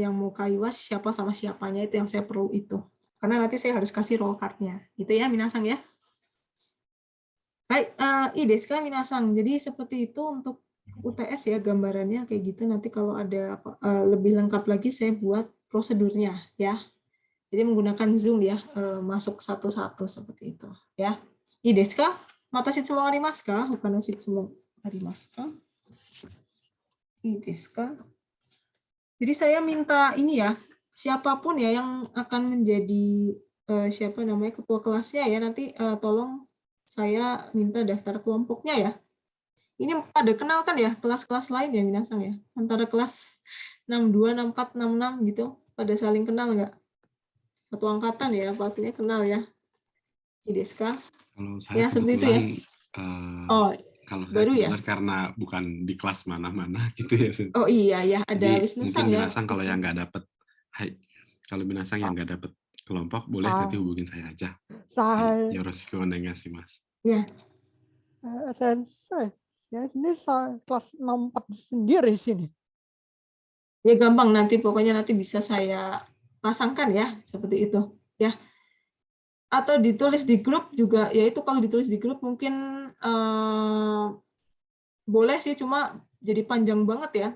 yang mau kaiwas, siapa sama siapanya itu yang saya perlu itu. Karena nanti saya harus kasih roll card-nya. Gitu ya minasang ya. Baik, desu ka minasang. Jadi seperti itu untuk UTS ya gambarannya kayak gitu. Nanti kalau ada lebih lengkap lagi saya buat prosedurnya ya. Jadi menggunakan Zoom ya, masuk satu-satu seperti itu ya. Desu ka? Mata shitsumo arimasu ka? Hokano shitsumo arimasu ka? Desu ka? Jadi saya minta ini ya, siapapun ya yang akan menjadi ketua kelasnya ya, nanti tolong saya minta daftar kelompoknya ya. Ini pada kenal kan ya kelas-kelas lain ya minasang ya, antara kelas 62, 64, 66 gitu, pada saling kenal nggak? Satu angkatan ya, pastinya kenal ya. Desu ka? Kalau saya Ya seperti itu ya. kalau saya baru ya? karena bukan di kelas mana-mana gitu ya. Oh iya ya, ada Jadi Wisnusang mungkin ya. minasang kalau yang nggak dapet, kalau minasang yang nggak dapet kelompok boleh nanti hubungin saya aja. Yoroshiku onegaishimasu. Ya. Sensei, ya ini kelas 64 sendiri sini. Ya gampang nanti pokoknya nanti bisa saya pasangkan ya seperti itu ya. Atau ditulis di grup juga ya, itu kalau ditulis di grup mungkin boleh sih, cuma jadi panjang banget ya.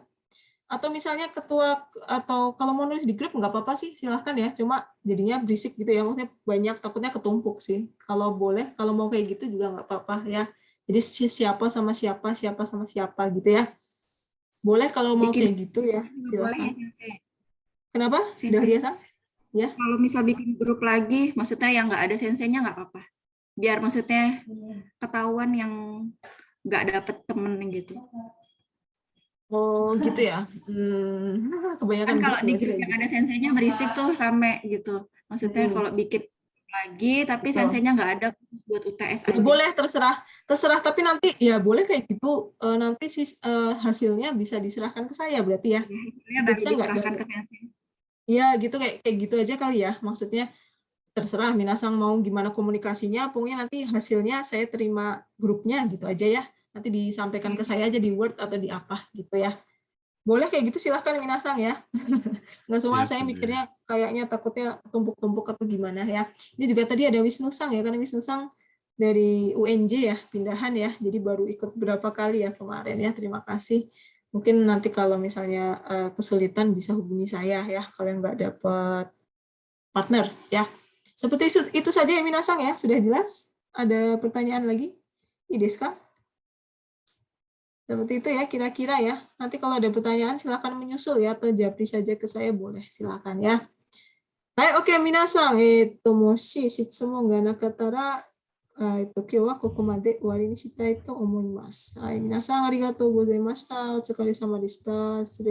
Atau misalnya ketua, atau kalau mau nulis di grup nggak apa-apa sih, silahkan ya, cuma jadinya berisik gitu ya, maksudnya banyak, takutnya ketumpuk sih. Kalau boleh, kalau mau kayak gitu juga nggak apa-apa ya. Jadi siapa sama siapa, siapa sama siapa gitu ya. Boleh kalau mau kayak gitu ya, silahkan. Kenapa? Udah biasa? Ya. Kalau misal bikin grup lagi, maksudnya yang nggak ada sensenya nggak apa-apa. Biar maksudnya ketahuan yang nggak dapet temen gitu. Oh gitu ya. Kebanyakan Kan kalau di gitu grup yang ada sensenya berisik tuh rame gitu. Maksudnya kalau bikin lagi tapi sensenya nggak ada buat UTS aja. Boleh, terserah. Tapi nanti ya boleh kayak gitu. Nanti hasilnya bisa diserahkan ke saya berarti ya. Bisa diserahkan ke sensei. Iya gitu, kayak gitu aja kali ya. Maksudnya terserah minasang mau gimana komunikasinya. Pokoknya nanti hasilnya saya terima grupnya gitu aja ya. Nanti disampaikan ke saya aja di Word atau di apa gitu ya. Boleh kayak gitu, silahkan minasang ya. Nggak semua saya mikirnya kayaknya takutnya tumpuk-tumpuk atau gimana ya. Ini juga tadi ada Wisnusang ya, karena Wisnusang dari UNJ ya, pindahan ya. Jadi baru ikut berapa kali ya kemarin ya. Terima kasih. Mungkin nanti kalau misalnya kesulitan bisa hubungi saya ya, kalau yang nggak dapat partner ya. Seperti itu saja ya minasang ya, sudah jelas? Ada pertanyaan lagi? Desu ka? Seperti itu ya kira-kira ya. Nanti kalau ada pertanyaan silakan menyusul ya, atau japri saja ke saya boleh, silakan ya. Hai, oke minasang, moshi shitsumo ga nakatara, 今日はここまで終わりにしたいと思います。はい、皆さんありがとうございました。お疲れ様でした。失礼